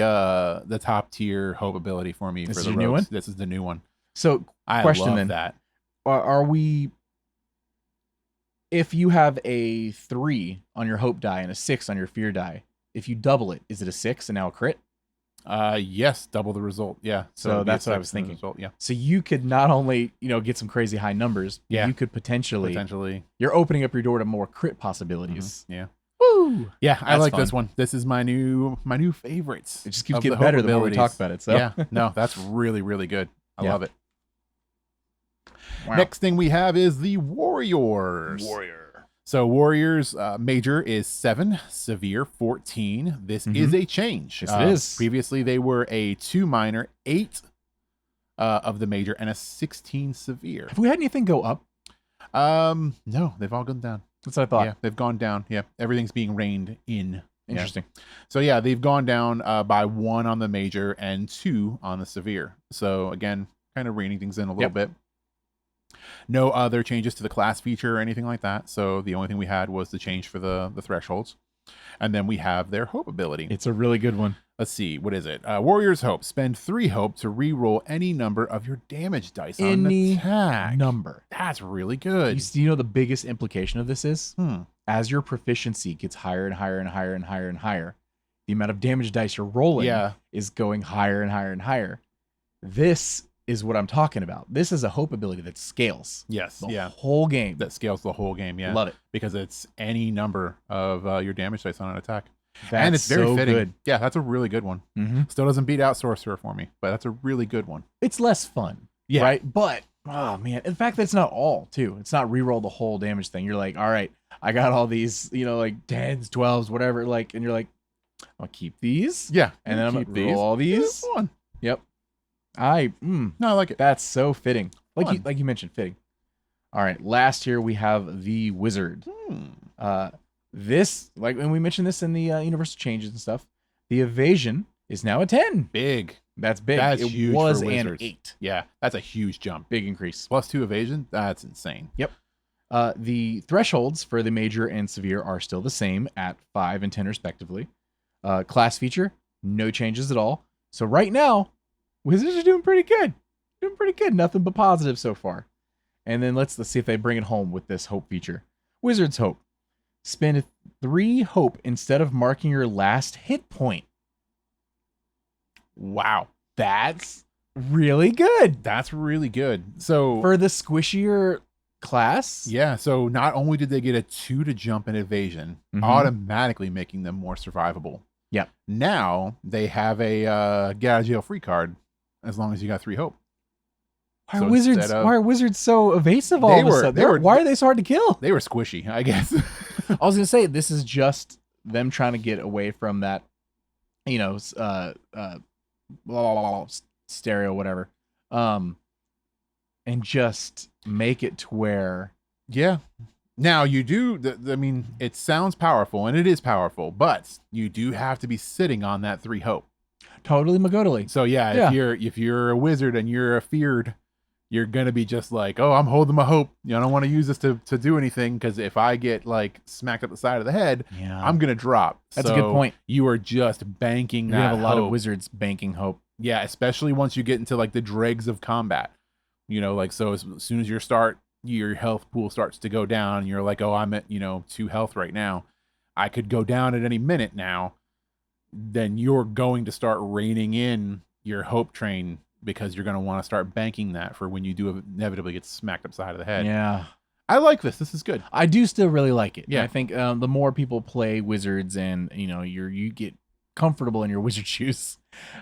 top tier hope ability for me. This for is the your new one? This is the new one. So, I question love then. that. Are we... If you have a 3 on your hope die and a 6 on your fear die, if you double it, is it a 6 and now a crit? Yes, double the result. Yeah. So that's what I was thinking. Result, yeah. So you could not only, get some crazy high numbers, yeah, you could potentially you're opening up your door to more crit possibilities. Yeah. Woo! Yeah, I like this one. This is my new favorites. It just keeps getting better the more we talk about it. So yeah, no, that's really, really good. I love it. Wow. Next thing we have is the Warriors. So Warriors major is 7, severe 14. This is a change. Yes, it is. Previously, they were a 2 minor, 8 of the major, and a 16 severe. Have we had anything go up? No, they've all gone down. That's what I thought. Yeah, they've gone down. Yeah, everything's being reined in. Interesting. Yeah. So yeah, they've gone down by 1 on the major and 2 on the severe. So again, kind of reining things in a little bit. No other changes to the class feature or anything like that. So the only thing we had was the change for the thresholds. And then we have their hope ability. It's a really good one. Let's see. What is it? Warrior's Hope. Spend 3 hope to re-roll any number of your damage dice on an attack. Number. That's really good. You know the biggest implication of this is? As your proficiency gets higher and higher and higher and higher and higher, the amount of damage dice you're rolling is going higher and higher and higher. This is what I'm talking about. This is a hope ability that scales. Yes. The whole game. That scales the whole game. Yeah. Love it. Because it's any number of your damage dice on an attack. That's and it's very so fitting. good. Yeah, that's a really good one. Still doesn't beat out Sorcerer for me, but that's a really good one. It's less fun. Yeah. Right? But, oh man, in fact, that's not all, too. It's not re-roll the whole damage thing. You're like, all right, I got all these, like 10s, 12s, whatever, and you're like, I'll keep these. Yeah. And then I'm going to roll all these. Fun. Yep. No, I like it. That's so fitting. Like you mentioned, fitting. All right, last here we have the Wizard. This, and we mentioned this in the universal changes and stuff, the evasion is now a 10. Big. That's big. That's it huge was for an Wizards. 8. Yeah, that's a huge jump. Big increase. +2 evasion. That's insane. Yep. The thresholds for the major and severe are still the same at 5 and 10 respectively. Class feature, no changes at all. So right now, Wizards are doing pretty good. Nothing but positive so far. And then let's see if they bring it home with this hope feature. Wizard's Hope. Spend 3 hope instead of marking your last hit point. Wow. That's really good. That's really good. So for the squishier class. Yeah, so not only did they get a 2 to jump and evasion, automatically making them more survivable. Yep. Now they have a get out of jail free card as long as you got 3 hope. Why are wizards so evasive all of a sudden? Why are they so hard to kill? They were squishy, I guess. I was gonna say this is just them trying to get away from that, you know, stereo whatever, and just make it to where. Yeah. Now you do. I mean, it sounds powerful, and it is powerful, but you do have to be sitting on that 3 hope. Totally magodily. So yeah, if you're a wizard and you're feared, you're gonna be just like, oh, I'm holding my hope. I don't want to use this to do anything, because if I get like smacked up the side of the head, I'm gonna drop. That's a good point. You are just banking that. You have a lot of wizards banking hope. Yeah, especially once you get into like the dregs of combat. Like, so as soon as your health pool starts to go down, and you're like, oh, I'm at 2 health right now. I could go down at any minute now. Then you're going to start reining in your hope train, because you're going to want to start banking that for when you do inevitably get smacked upside of the head. Yeah. I like this. This is good. I do still really like it. Yeah. I think the more people play wizards and, you get comfortable in your wizard shoes,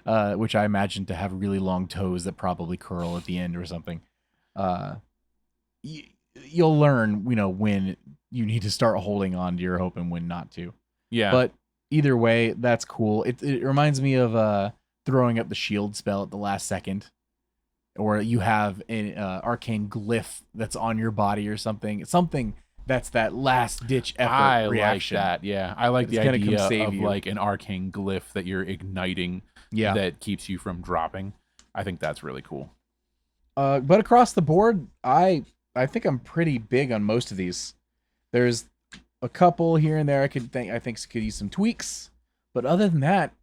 which I imagine to have really long toes that probably curl at the end or something. You'll learn, when you need to start holding on to your hope and when not to. Yeah. But either way, that's cool. It reminds me of throwing up the shield spell at the last second, or you have an arcane glyph that's on your body or something that's that last ditch effort reaction. Like that. Yeah, I like the idea of like an arcane glyph that you're igniting, that keeps you from dropping. I think that's really cool. But across the board, I think I'm pretty big on most of these. There's a couple here and there I think could use some tweaks, but other than that,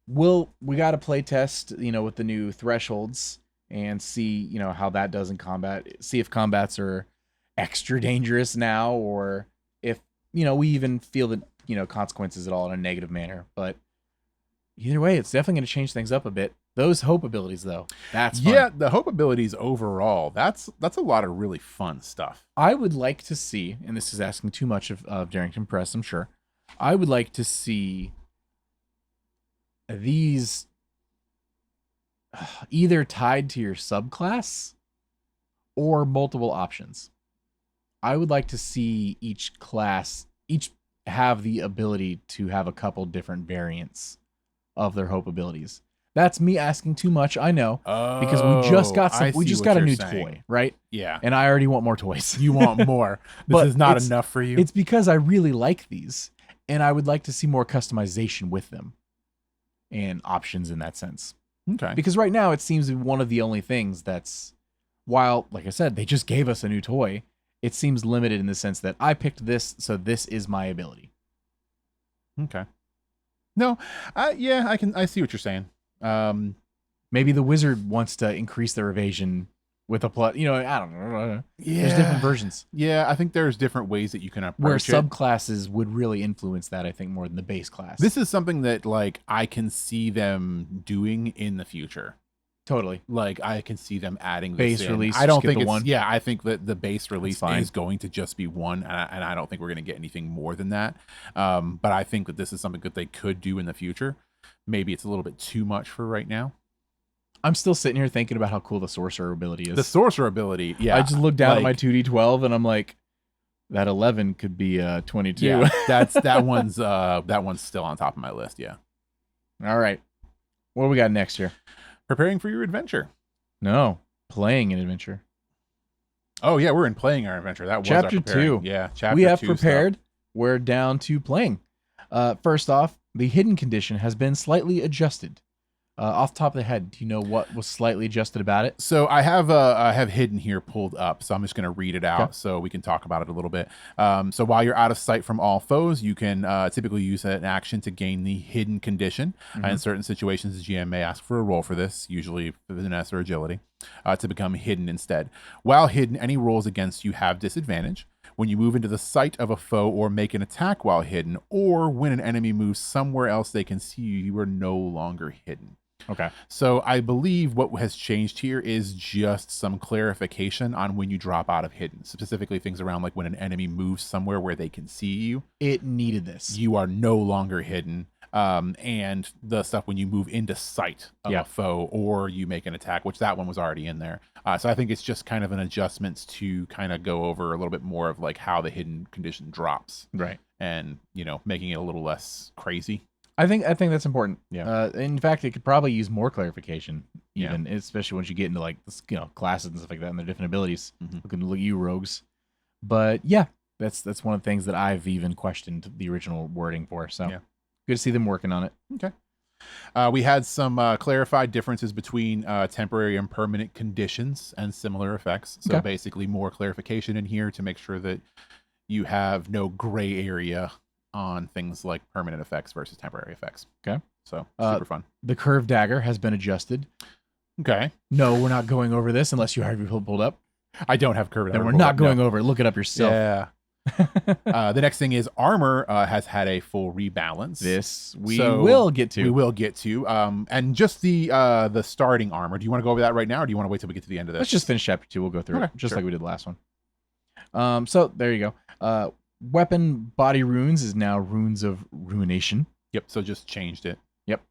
we got to play test, with the new thresholds and see, how that does in combat. See if combats are extra dangerous now, or if, we even feel the, consequences at all in a negative manner. But either way, it's definitely going to change things up a bit. Those hope abilities, though, that's fun. Yeah, the hope abilities overall, that's a lot of really fun stuff. I would like to see, and this is asking too much of Darrington Press, I'm sure. I would like to see these either tied to your subclass or multiple options. I would like to see each have the ability to have a couple different variants of their hope abilities. That's me asking too much, I know, because we just got a new toy, right? Yeah. And I already want more toys. You want more. This is not enough for you. It's because I really like these, and I would like to see more customization with them and options in that sense. Okay. Because right now it seems to be one of the only things that's, while, like I said, they just gave us a new toy, it seems limited in the sense that I picked this, so this is my ability. Okay. No, I see what you're saying. Maybe the wizard wants to increase their evasion with a plus. I don't know. Yeah. There's different versions. Yeah, I think there's different ways that you can approach where it. Subclasses would really influence that, I think, more than the base class. This is something that like I can see them doing in the future. Totally. Like I can see them adding this base in. release. I don't think it's one. Yeah, I think that the base release is going to just be one, and I don't think we're going to get anything more than that. But I think that this is something that they could do in the future. Maybe it's a little bit too much for right now. I'm still sitting here thinking about how cool the sorcerer ability is. The sorcerer ability, yeah. I just looked down at my 2d12 and I'm like, that 11 could be 22. Yeah, that one's still on top of my list. Yeah. All right. What do we got next here? Preparing for your adventure. No, playing an adventure. Oh yeah, we're in playing our adventure. That was chapter our 2. Yeah, chapter 2. We have prepared. Stuff. We're down to playing. First off, the hidden condition has been slightly adjusted. Off the top of the head, do you know what was slightly adjusted about it? So I have hidden here pulled up, so I'm just going to read it out so we can talk about it a little bit. So while you're out of sight from all foes, you can typically use an action to gain the hidden condition. In certain situations, the GM may ask for a roll for this, usually finesse or agility, to become hidden instead. While hidden, any rolls against you have disadvantage. When you move into the sight of a foe or make an attack while hidden, or when an enemy moves somewhere else they can see you, you are no longer hidden. Okay. So I believe what has changed here is just some clarification on when you drop out of hidden, specifically things around like when an enemy moves somewhere where they can see you. It needed this. You are no longer hidden. And the stuff when you move into sight of a foe or you make an attack, which that one was already in there. So I think it's just kind of an adjustment to kind of go over a little bit more of like how the hidden condition drops. Right. And, making it a little less crazy. I think that's important. Yeah. In fact, it could probably use more clarification, even especially once you get into like classes and stuff like that and their different abilities. Looking at you rogues, but yeah, that's one of the things that I've even questioned the original wording for. So good to see them working on it. Okay. We had some clarified differences between temporary and permanent conditions and similar effects. So basically, more clarification in here to make sure that you have no gray area on things like permanent effects versus temporary effects. Okay. So super fun. The curved dagger has been adjusted. Okay. No, we're not going over this unless you have your pulled up. I don't have curved dagger. Then we're not going over it. Look it up yourself. Yeah. The next thing is armor has had a full rebalance. This we will get to. We will get to. And just the starting armor. Do you want to go over that right now, or do you want to wait till we get to the end of this? Let's just finish chapter 2. We'll go through it just like we did the last one. So there you go. Weapon body runes is now runes of ruination. Yep. So just changed it. Yep.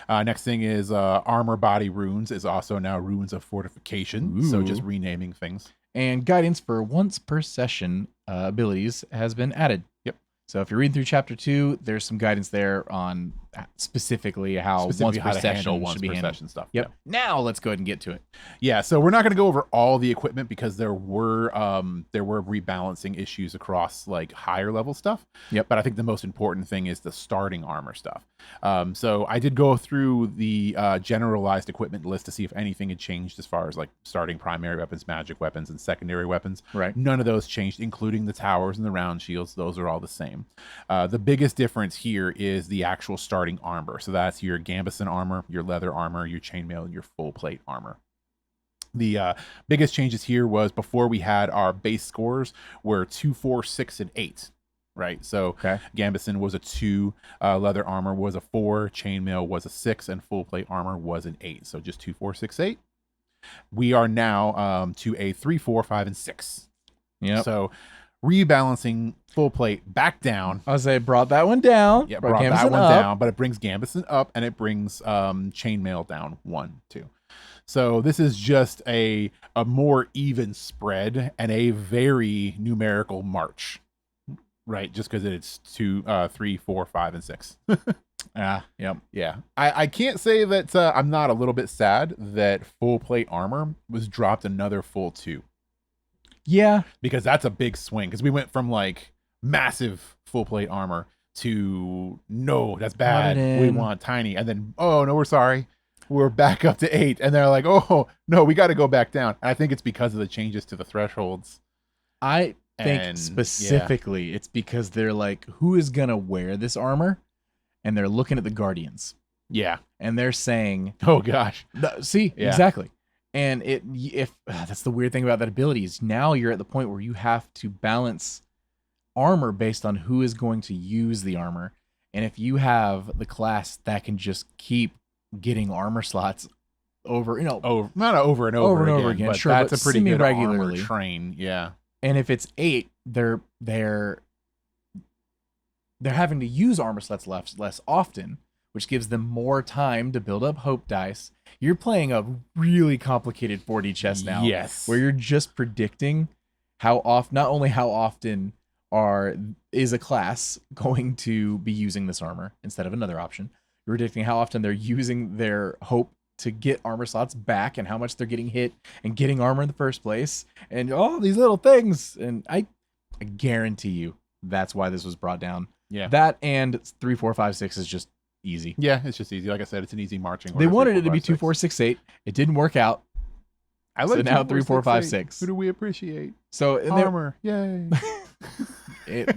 Next thing is armor body runes is also now runes of fortification. Ooh. So just renaming things. And guidance for once per session abilities has been added. Yep. So if you're reading through chapter 2, there's some guidance there on specifically how once per session should be handled. Stuff. Yep. Now let's go ahead and get to it. Yeah. So we're not going to go over all the equipment because there were rebalancing issues across like higher level stuff. Yep. But I think the most important thing is the starting armor stuff. So I did go through the generalized equipment list to see if anything had changed as far as like starting primary weapons, magic weapons, and secondary weapons. Right. None of those changed, including the towers and the round shields. Those are all the same. The biggest difference here is the actual starting armor. So that's your gambeson armor, your leather armor, your chainmail, and your full plate armor. The biggest changes here was before we had our base scores were 2, 4, 6, and 8. Right. So gambeson was a 2, leather armor was a 4, chainmail was a 6, and full plate armor was an 8. So just 2, 4, 6, 8. We are now to a 3, 4, 5, and 6. Yeah. So rebalancing full plate back down. I was say brought that one down. Yeah, brought that one down, but it brings gambeson up and it brings chainmail down 1, 2. So this is just a more even spread and a very numerical march, right? Just because it's 2, 3, 4, 5, and 6. Yep. Yeah. I can't say that I'm not a little bit sad that full plate armor was dropped another full 2. Yeah. Because that's a big swing. Because we went from like massive full plate armor to no, that's bad. We want tiny. And then, oh, no, we're sorry. We're back up to 8. And they're like, oh, no, we got to go back down. And I think it's because of the changes to the thresholds. I think specifically it's because they're like, who is going to wear this armor? And they're looking at the Guardians. Yeah. And they're saying, oh, gosh. Exactly. And that's the weird thing about that ability is now you're at the point where you have to balance armor based on who is going to use the armor. And if you have the class that can just keep getting armor slots not over and over again, but sure, that's but a pretty good regularly armor train. Yeah. And if it's 8, they're having to use armor slots less often, which gives them more time to build up hope dice. You're playing a really complicated 4D chess now. Yes. Where you're just predicting not only how often is a class going to be using this armor instead of another option. You're predicting how often they're using their hope to get armor slots back and how much they're getting hit and getting armor in the first place. And all these little things. And I guarantee you that's why this was brought down. Yeah. That and 3, 4, 5, 6 is just easy. Yeah, it's just easy. Like I said, it's an easy marching order. They wanted it to be 2, 4, 6, 8. It didn't work out. So now 3, 4, 5, 6. Who do we appreciate? So armor. Yay.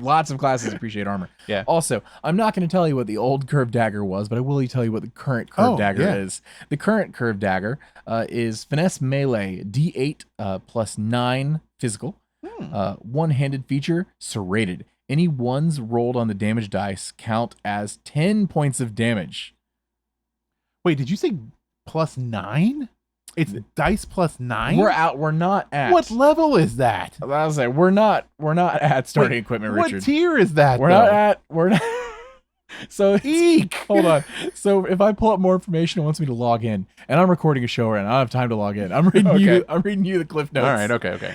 Lots of classes appreciate armor. Yeah. Also, I'm not going to tell you what the old curved dagger was, but I will tell you what the current curved dagger is. The current curved dagger is finesse melee D8 plus 9 physical. One-handed feature serrated. Any ones rolled on the damage dice count as 10 points of damage. Wait, did you say +9? It's dice +9. We're not at. What level is that? I was like, we're not at starting equipment, Richard. What tier is that? We're not at. We're not. So Eek. Hold on. So if I pull up more information, it wants me to log in, and I'm recording a show right now. I don't have time to log in. I'm reading you. I'm reading you the cliff notes. All right. Okay.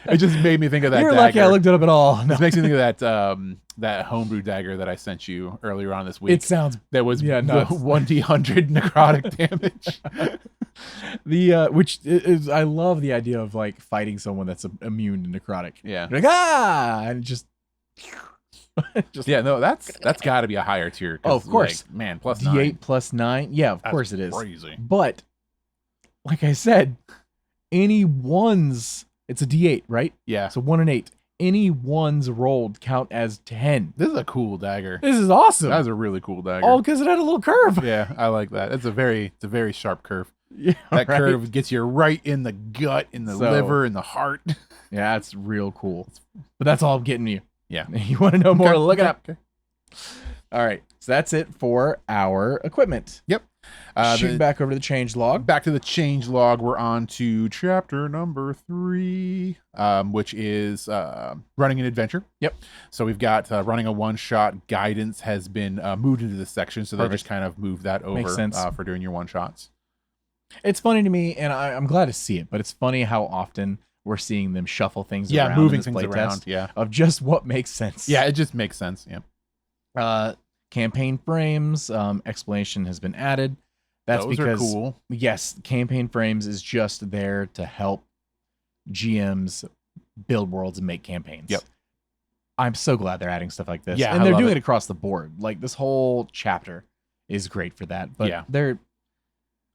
It just made me think of that. You're dagger. lucky I looked it up at all. No. This makes me think of that homebrew dagger that I sent you earlier on this week. It sounds that was 1d100 necrotic damage. Which is, I love the idea of like fighting someone that's immune to necrotic. Yeah. You're like and just yeah, no, that's got to be a higher tier. Oh, of course, like, man, +9. D8 +9. Yeah, of course it is. Crazy. But like I said, any ones, it's a D8, right? Yeah. So 1 and 8. Any ones rolled count as 10. This is a cool dagger. This is awesome. That's a really cool dagger. All because it had a little curve. Yeah, I like that. It's a very sharp curve. Yeah, that curve gets you right in the gut, in the liver, in the heart. Yeah, that's real cool. But that's all I'm getting you. Yeah. You want to know more? Look it up. Okay. All right. So that's it for our equipment. Yep. Shooting back over to the change log. Back to the change log. We're on to chapter number 3, which is running an adventure. Yep. So we've got running a one-shot. Guidance has been moved into this section, so they just kind of moved that over for doing your one-shots. It's funny to me, and I'm glad to see it, but it's funny how often we're seeing them shuffle things around. Yeah, moving things around. Yeah. Of just what makes sense. Yeah, it just makes sense. Yeah. Campaign frames, explanation has been added. That's Those because, are cool. Yes, campaign frames is just there to help GMs build worlds and make campaigns. Yep. I'm so glad they're adding stuff like this. Yeah, and they're doing it across the board. Like this whole chapter is great for that. But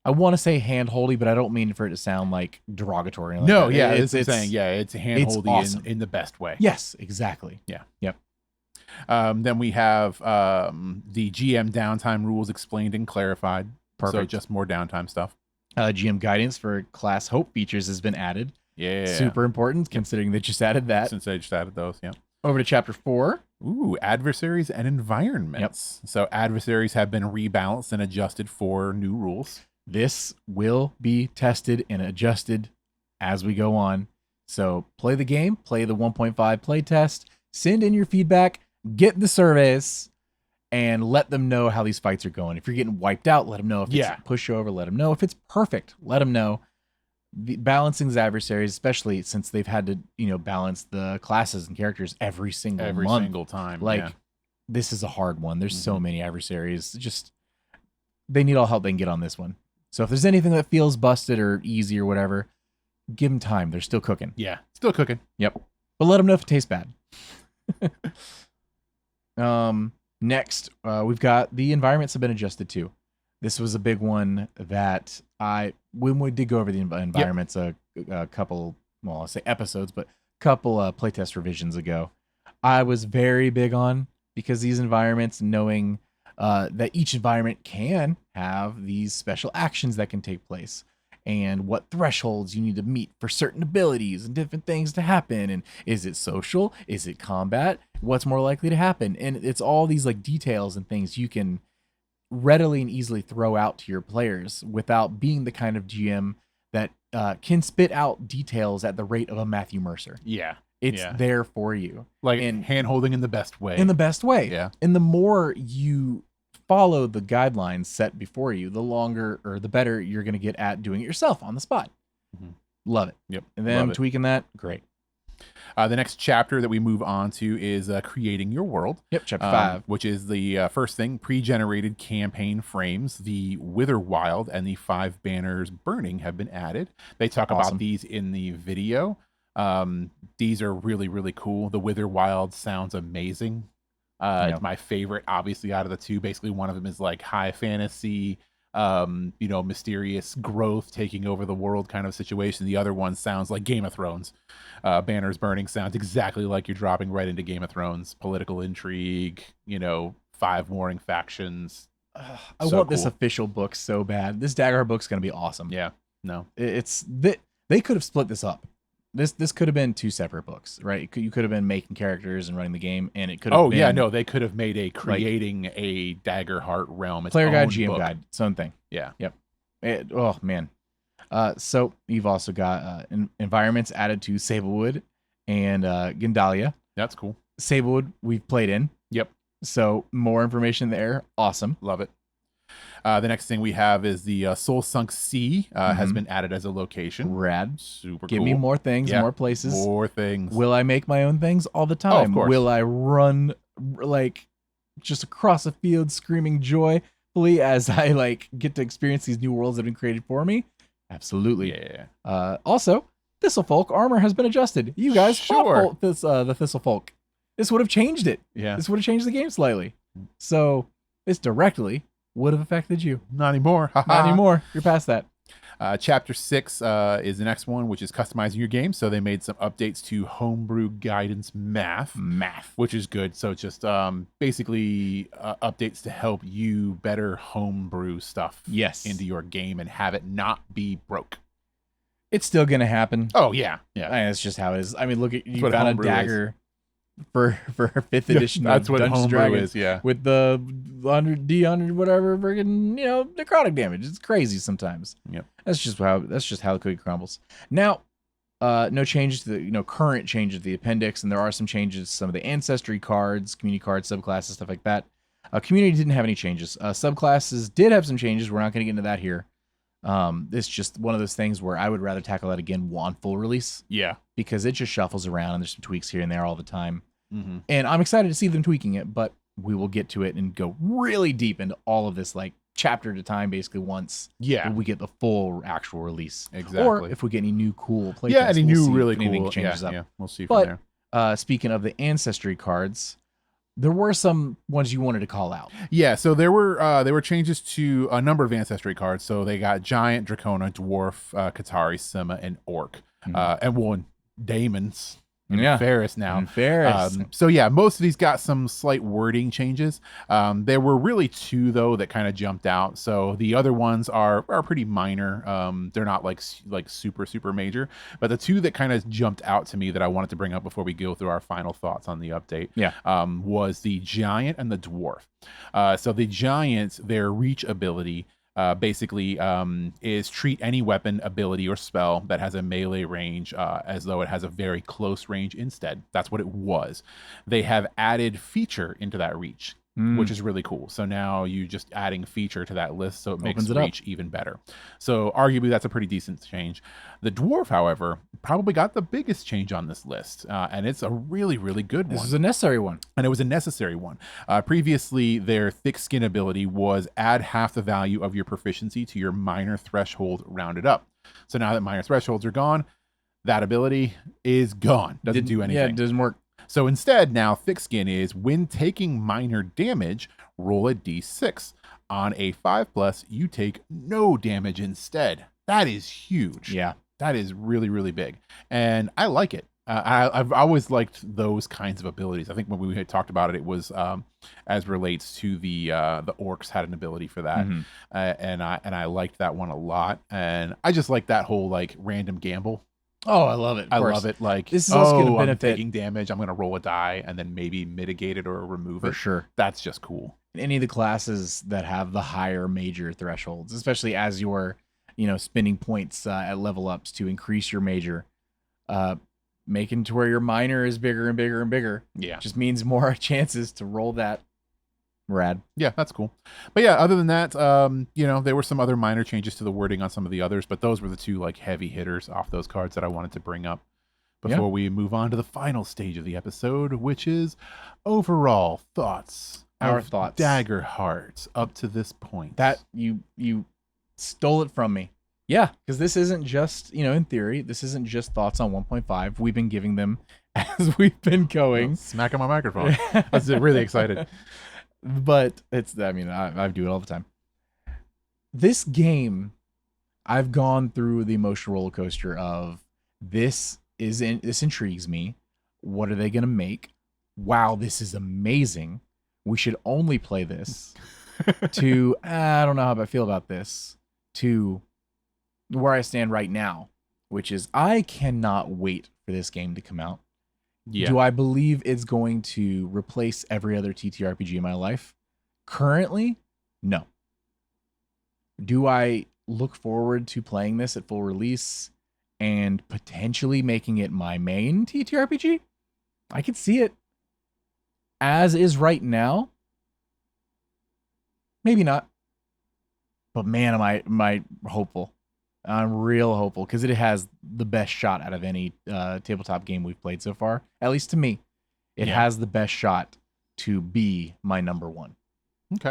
I want to say hand-holdy, but I don't mean for it to sound like derogatory. Like no, that. yeah, it's saying, it's hand-holdy awesome. in the best way. Yes, exactly. Yeah. Yep. Then we have the GM downtime rules explained and clarified. Perfect. So just more downtime stuff. GM guidance for class hope features has been added. Yeah. Super important considering they just added that. Since they just added those, yeah. Over to chapter 4. Ooh, adversaries and environments. Yep. So adversaries have been rebalanced and adjusted for new rules. This will be tested and adjusted as we go on. So play the game, play the 1.5 play test, send in your feedback, get the surveys, and let them know how these fights are going. If you're getting wiped out, let them know. If it's a pushover, let them know. If it's perfect, let them know. Balancing the adversaries, especially since they've had to, balance the classes and characters every single time. Like, this is a hard one. There's so many adversaries. Just, they need all help they can get on this one. So if there's anything that feels busted or easy or whatever, give them time. They're still cooking. Yeah, still cooking. Yep. But let them know if it tastes bad. Next, we've got the environments have been adjusted too. This was a big one that when we did go over the environments a couple, well, I'll say episodes, but couple playtest revisions ago, I was very big on, because these environments, knowing that each environment can have these special actions that can take place, and what thresholds you need to meet for certain abilities and different things to happen. And is it social? Is it combat? What's more likely to happen? And it's all these like details and things you can readily and easily throw out to your players without being the kind of GM that can spit out details at the rate of a Matthew Mercer. Yeah. It's there for you. Like, and hand-holding in the best way. In the best way. Yeah. And the more you follow the guidelines set before you, the longer or the better you're going to get at doing it yourself on the spot. Love it. Yep. And then tweaking that, great. The next chapter that we move on to is creating your world. Yep, chapter 5. Which is the first thing, pre-generated campaign frames. The Wither Wild and the 5 banners burning have been added. They talk about these in the video. These are really, really cool. The Wither Wild sounds amazing. It's my favorite, obviously, out of the two. Basically, one of them is like high fantasy, mysterious growth taking over the world kind of situation. The other one sounds like Game of Thrones. Banners burning sounds exactly like you're dropping right into Game of Thrones. Political intrigue, 5 warring factions. I want this official book so bad. This Daggerheart book's going to be awesome. Yeah. No. They could have split this up. This could have been 2 separate books, right? You could have been making characters and running the game, and it could have been. Yeah, no, they could have made a creating a Daggerheart realm, its player guide, own GM book. guide, its own thing. Yeah. Yep. Oh man. So you've also got environments added to Sablewood and Gandalia. That's cool. Sablewood we've played in. Yep. So more information there. Awesome. Love it. The next thing we have is the Soul Sunk Sea has been added as a location. Rad. Super Give cool. me more things, more places. More things. Will I make my own things all the time? Oh, of course. Will I run like just across a field screaming joyfully as I like get to experience these new worlds that have been created for me? Absolutely. Yeah. Also, Thistlefolk armor has been adjusted. You guys Sure. fought the Thistlefolk. This would have changed it. Yeah. This would have changed the game slightly. So this directly would have affected you. Not anymore. Not anymore. You're past that. Chapter 6 is the next one, which is customizing your game. So they made some updates to homebrew guidance math, which is good. So it's just basically updates to help you better homebrew stuff into your game and have it not be broke. It's still going to happen. Oh, yeah. I mean, that's just how it is. I mean, look, you found a dagger for 5th edition. That's what Dungeons homebrew Dragons, is, with the 100 whatever friggin', necrotic damage. It's crazy sometimes. Yep. That's just how the cookie crumbles. Now, no changes to the current changes to the appendix, and there are some changes to some of the ancestry cards, community cards, subclasses, stuff like that. Community didn't have any changes. Subclasses did have some changes. We're not going to get into that here. It's just one of those things where I would rather tackle that again on full release. Yeah. Because it just shuffles around and there's some tweaks here and there all the time. Mm-hmm. And I'm excited to see them tweaking it, but we will get to it and go really deep into all of this, like chapter at a time, basically once we get the full actual release. Exactly. Or if we get any new cool playtests. Yeah, any new really cool changes up. Yeah, we'll see from there. Speaking of the Ancestry cards, there were some ones you wanted to call out. Yeah, so there were changes to a number of Ancestry cards. So they got Giant, Dracona, Dwarf, Katari, Sima, and Orc. And one Daemons. Ferris now. And Ferris. So yeah, most of these got some slight wording changes. There were really 2 though that kind of jumped out. So the other ones are pretty minor. They're not like super major, but the 2 that kind of jumped out to me that I wanted to bring up before we go through our final thoughts on the update. Was the Giant and the Dwarf. So the Giant, their reach ability basically is treat any weapon, ability, or spell that has a melee range as though it has a very close range instead. That's what it was. They have added feature into that reach, which is really cool. So now you just adding feature to that list, so it makes reach even better. So arguably that's a pretty decent change. The Dwarf, however, probably got the biggest change on this list, and it's a really, really good one. This is a necessary one. And it was a necessary one. Previously, their thick skin ability was add half the value of your proficiency to your minor threshold rounded up. So now that minor thresholds are gone, that ability is gone. Doesn't do anything. Yeah, it doesn't work. So instead, now thick skin is when taking minor damage, roll a d6. On a 5+, you take no damage instead. That is huge. Yeah. That is really, really big. And I like it. I've always liked those kinds of abilities. I think when we had talked about it, it was as relates to the orcs had an ability for that, and I liked that one a lot. And I just like that whole like random gamble. Oh, I love it. I love it. Like this is also going to benefit. I'm taking damage. I'm going to roll a die and then maybe mitigate it or remove it. For sure. That's just cool. Any of the classes that have the higher major thresholds, especially as you're spending points at level ups to increase your major, making to where your minor is bigger and bigger and bigger. Yeah. Just means more chances to roll that. Rad. Yeah, that's cool. But yeah, other than that, there were some other minor changes to the wording on some of the others, but those were the 2 like heavy hitters off those cards that I wanted to bring up before we move on to the final stage of the episode, which is overall thoughts. Our thoughts. Daggerheart up to this point. That you stole it from me. Yeah, because this isn't just, in theory, this isn't just thoughts on 1.5. We've been giving them as we've been going. Smacking my microphone. I was really excited. But I do it all the time. This game, I've gone through the emotional roller coaster of this intrigues me. What are they going to make? Wow, this is amazing. We should only play this. To, I don't know how I feel about this. To where I stand right now. which is I cannot wait for this game to come out. Yeah. Do I believe it's going to replace every other TTRPG in my life? Currently, no. Do I look forward to playing this at full release and potentially making it my main TTRPG? I could see it. As is right now, maybe not. But man, am I hopeful. I'm real hopeful because it has the best shot out of any tabletop game we've played so far. At least to me, it has the best shot to be my number one. Okay.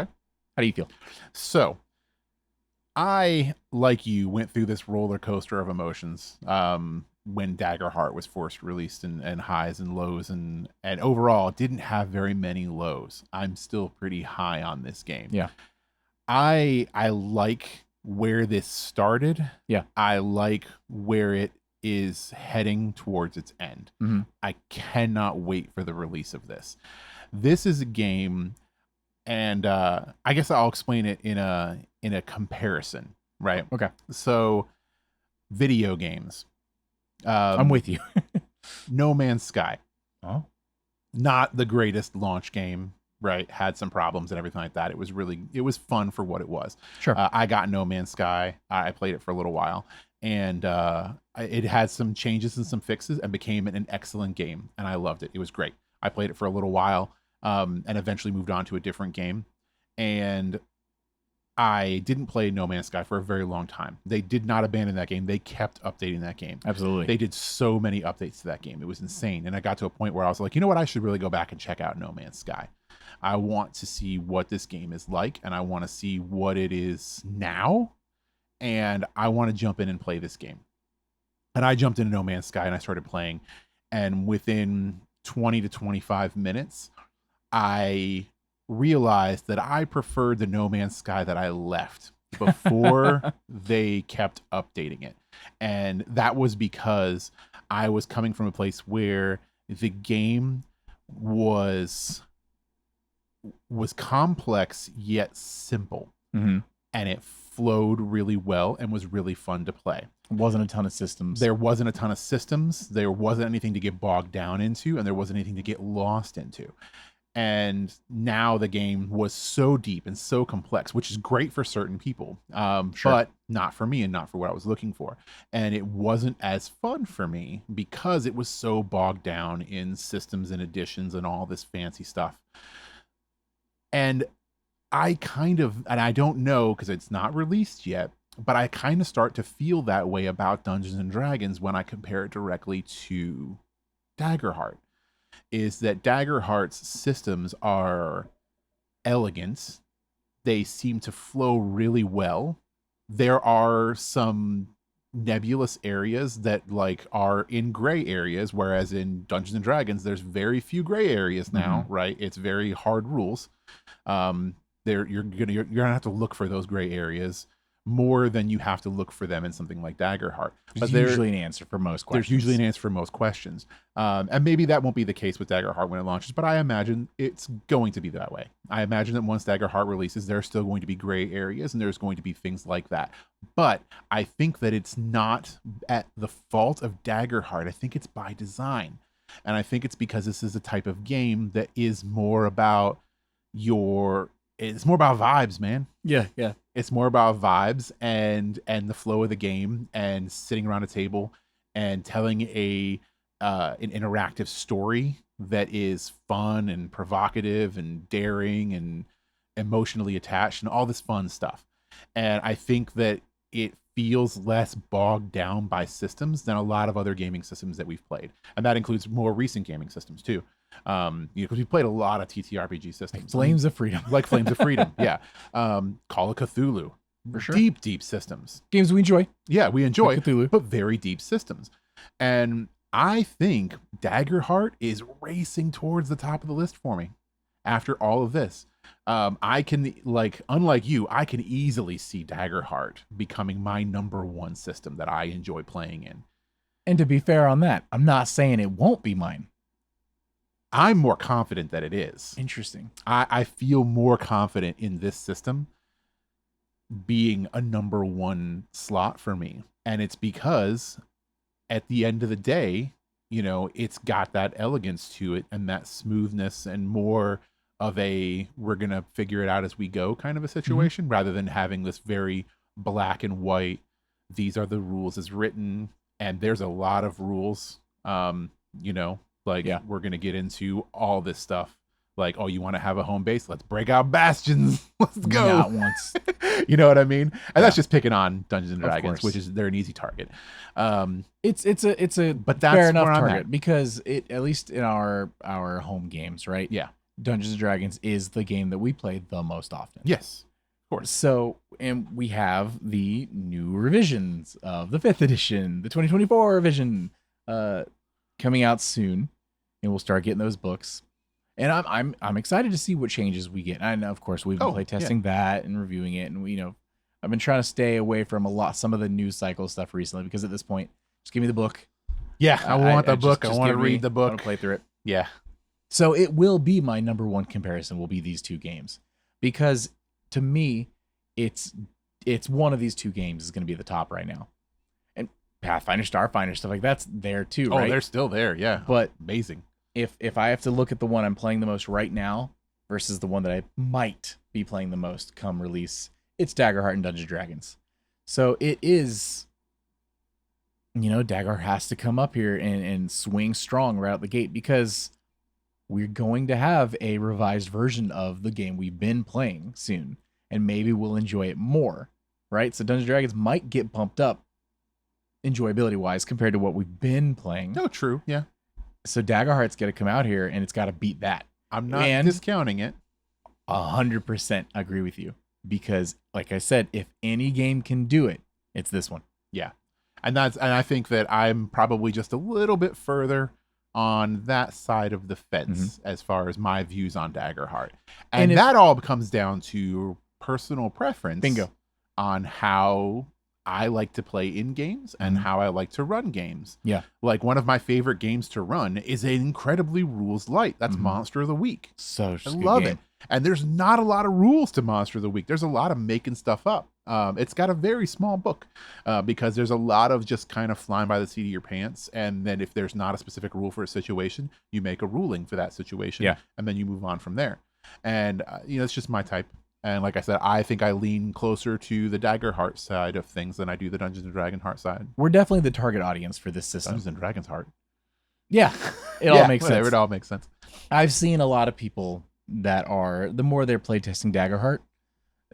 How do you feel? So, I, like you, went through this roller coaster of emotions when Daggerheart was first released, and highs and lows, and overall didn't have very many lows. I'm still pretty high on this game. Yeah. I like where this started. Yeah. I like where it is heading towards its end. Mm-hmm. I cannot wait for the release of this. This is a game, and I guess I'll explain it in a comparison, right? Okay. So, video games. I'm with you. No Man's Sky. Oh. Not the greatest launch game, right? Had some problems and everything like that. It was fun for what it was. Sure. I got No Man's Sky. I played it for a little while, and it had some changes and some fixes and became an excellent game, and I loved it. It was great. I played it for a little while, and eventually moved on to a different game, and I didn't play No Man's Sky for a very long time. They did not abandon that game. They kept updating that game. Absolutely. They did so many updates to that game. It was insane. And I got to a point where I was like, you know what? I should really go back and check out No Man's Sky. I want to see what this game is like, and I want to see what it is now. And I want to jump in and play this game. And I jumped into No Man's Sky and I started playing. And within 20 to 25 minutes, I realized that I preferred the No Man's Sky that I left before they kept updating it. And that was because I was coming from a place where the game was complex yet simple. Mm-hmm. And it flowed really well and was really fun to play. Wasn't a ton of systems. There wasn't a ton of systems. There wasn't anything to get bogged down into, and there wasn't anything to get lost into. And now the game was so deep and so complex, which is great for certain people, Sure. but not for me and not for what I was looking for. And it wasn't as fun for me because it was so bogged down in systems and additions and all this fancy stuff. And I don't know because it's not released yet, but I kind of start to feel that way about Dungeons and Dragons when I compare it directly to Daggerheart. Is that Daggerheart's systems are elegant. They seem to flow really well. There are some nebulous areas that like are in gray areas, whereas in Dungeons and Dragons, there's very few gray areas now, right? It's very hard rules. You're gonna have to look for those gray areas more than you have to look for them in something like Daggerheart. But there's usually an answer for most questions. There's usually an answer for most questions. And maybe that won't be the case with Daggerheart when it launches, but I imagine it's going to be that way. I imagine that once Daggerheart releases, there's still going to be gray areas and there's going to be things like that. But I think that it's not at the fault of Daggerheart. I think it's by design. And I think it's because this is a type of game that is more about it's more about vibes, man. Yeah. It's more about vibes and the flow of the game and sitting around a table and telling an interactive story that is fun and provocative and daring and emotionally attached and all this fun stuff. And I think that it feels less bogged down by systems than a lot of other gaming systems that we've played. And that includes more recent gaming systems too. Because we played a lot of TTRPG systems. Like Flames of Freedom. Like Flames of Freedom, yeah. Call of Cthulhu. For sure. Deep systems. Games we enjoy. Yeah, we enjoy, like Cthulhu. But very deep systems. And I think Daggerheart is racing towards the top of the list for me after all of this. I can, unlike you, I can easily see Daggerheart becoming my number one system that I enjoy playing in. And to be fair on that, I'm not saying it won't be mine. I'm more confident that it is. Interesting. I feel more confident in this system being a number one slot for me. And it's because at the end of the day, it's got that elegance to it and that smoothness and more of a we're going to figure it out as we go kind of a situation rather than having this very black and white. These are the rules as written, and there's a lot of rules. We're going to get into all this stuff. Like, oh, you want to have a home base? Let's break out bastions. Let's go. Not once. You know what I mean? And that's just picking on Dungeons and Dragons, which is they're an easy target. It's a but that's fair enough where I'm target at. because it, at least in our home games, right? Yeah. Dungeons and Dragons is the game that we play the most often. Yes. Of course. So, and we have the new revisions of the 5th edition, the 2024 revision, coming out soon, and we'll start getting those books. And I'm excited to see what changes we get. And of course, we've been playtesting that and reviewing it, and I've been trying to stay away from some of the news cycle stuff recently because at this point, just give me the book. Yeah, I want the book. Just I want to read the book. I want to play through it. Yeah. So it will be my number one comparison. Will be these two games because to me, it's one of these two games is going to be at the top right now. And Pathfinder, Starfinder, stuff like that's there too, right? Oh, they're still there. Yeah, but amazing. If I have to look at the one I'm playing the most right now versus the one that I might be playing the most come release, it's Daggerheart and Dungeons & Dragons. So it is, Daggerheart has to come up here and swing strong right out the gate because we're going to have a revised version of the game we've been playing soon, and maybe we'll enjoy it more, right? So Dungeons & Dragons might get bumped up enjoyability-wise compared to what we've been playing. No, true, yeah. So Daggerheart's got to come out here, and it's got to beat that. I'm not discounting it. 100% agree with you. Because, like I said, if any game can do it, it's this one. Yeah. And I think that I'm probably just a little bit further on that side of the fence as far as my views on Daggerheart. And that all comes down to personal preference. Bingo. On how I like to play in games and how I like to run games. Yeah. Like one of my favorite games to run is an incredibly rules light. That's Monster of the Week. I love it. And there's not a lot of rules to Monster of the Week. There's a lot of making stuff up. It's got a very small book because there's a lot of just kind of flying by the seat of your pants. And then if there's not a specific rule for a situation, you make a ruling for that situation. Yeah. And then you move on from there. And, it's just my type. And like I said, I think I lean closer to the Daggerheart side of things than I do the Dungeons and Dragonheart side. We're definitely the target audience for this system. Dungeons and Dragons Heart. Yeah. It all makes sense. It all makes sense. I've seen a lot of people that the more they're playtesting Daggerheart,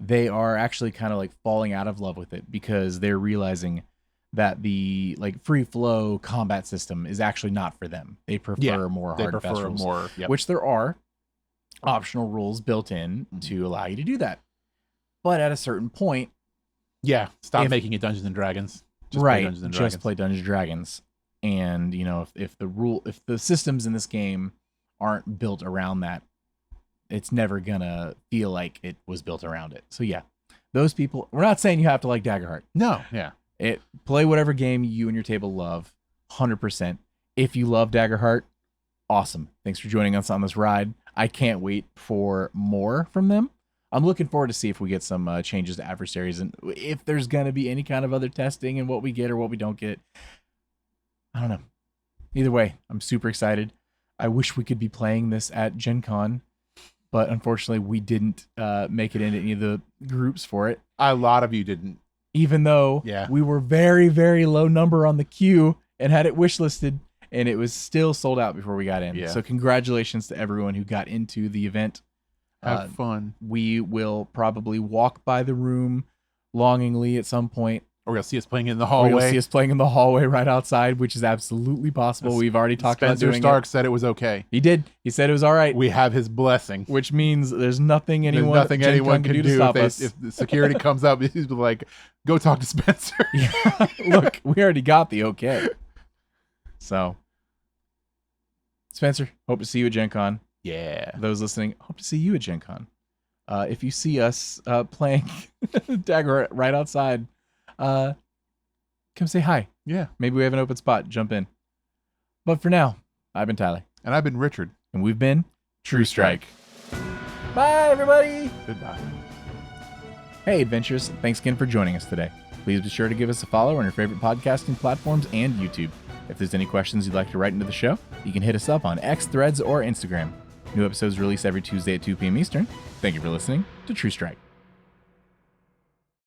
they are actually kind of like falling out of love with it because they're realizing that the free flow combat system is actually not for them. They prefer more hard and fast rules, which there are optional rules built in to allow you to do that. But at a certain point, stop making it Dungeons and Dragons. Just play Dungeons and Dragons. Just play Dungeons and Dragons. And if the systems in this game aren't built around that, it's never gonna feel like it was built around it. So those people, we're not saying you have to like Daggerheart. No, play whatever game you and your table love, 100%. If you love Daggerheart, awesome. Thanks for joining us on this ride. I can't wait for more from them. I'm looking forward to see if we get some changes to adversaries and if there's gonna be any kind of other testing and what we get or what we don't get. I don't know. Either way, I'm super excited. I wish we could be playing this at Gen Con, but unfortunately we didn't make it into any of the groups for it. A lot of you didn't. Even though we were very, very low number on the queue and had it wishlisted, and it was still sold out before we got in. Yeah. So congratulations to everyone who got into the event. Have fun. We will probably walk by the room longingly at some point. Or you'll see us playing in the hallway. Or you'll see us playing in the hallway right outside, which is absolutely possible. We've already talked about doing it. Spencer Stark said it was okay. He did. He said it was all right. We have his blessing. Which means there's nothing anyone can do to stop us. If the security comes up, he's like, go talk to Spencer. Look, we already got the okay. So, Spencer, hope to see you at Gen Con. Yeah. Those listening, hope to see you at Gen Con. If you see us playing Dagger right outside, come say hi. Yeah. Maybe we have an open spot. Jump in. But for now, I've been Tyler. And I've been Richard. And we've been True Strike. Bye, everybody. Goodbye. Hey, adventurers. Thanks again for joining us today. Please be sure to give us a follow on your favorite podcasting platforms and YouTube. If there's any questions you'd like to write into the show, you can hit us up on X, Threads, or Instagram. New episodes release every Tuesday at 2 p.m. Eastern. Thank you for listening to True Strike.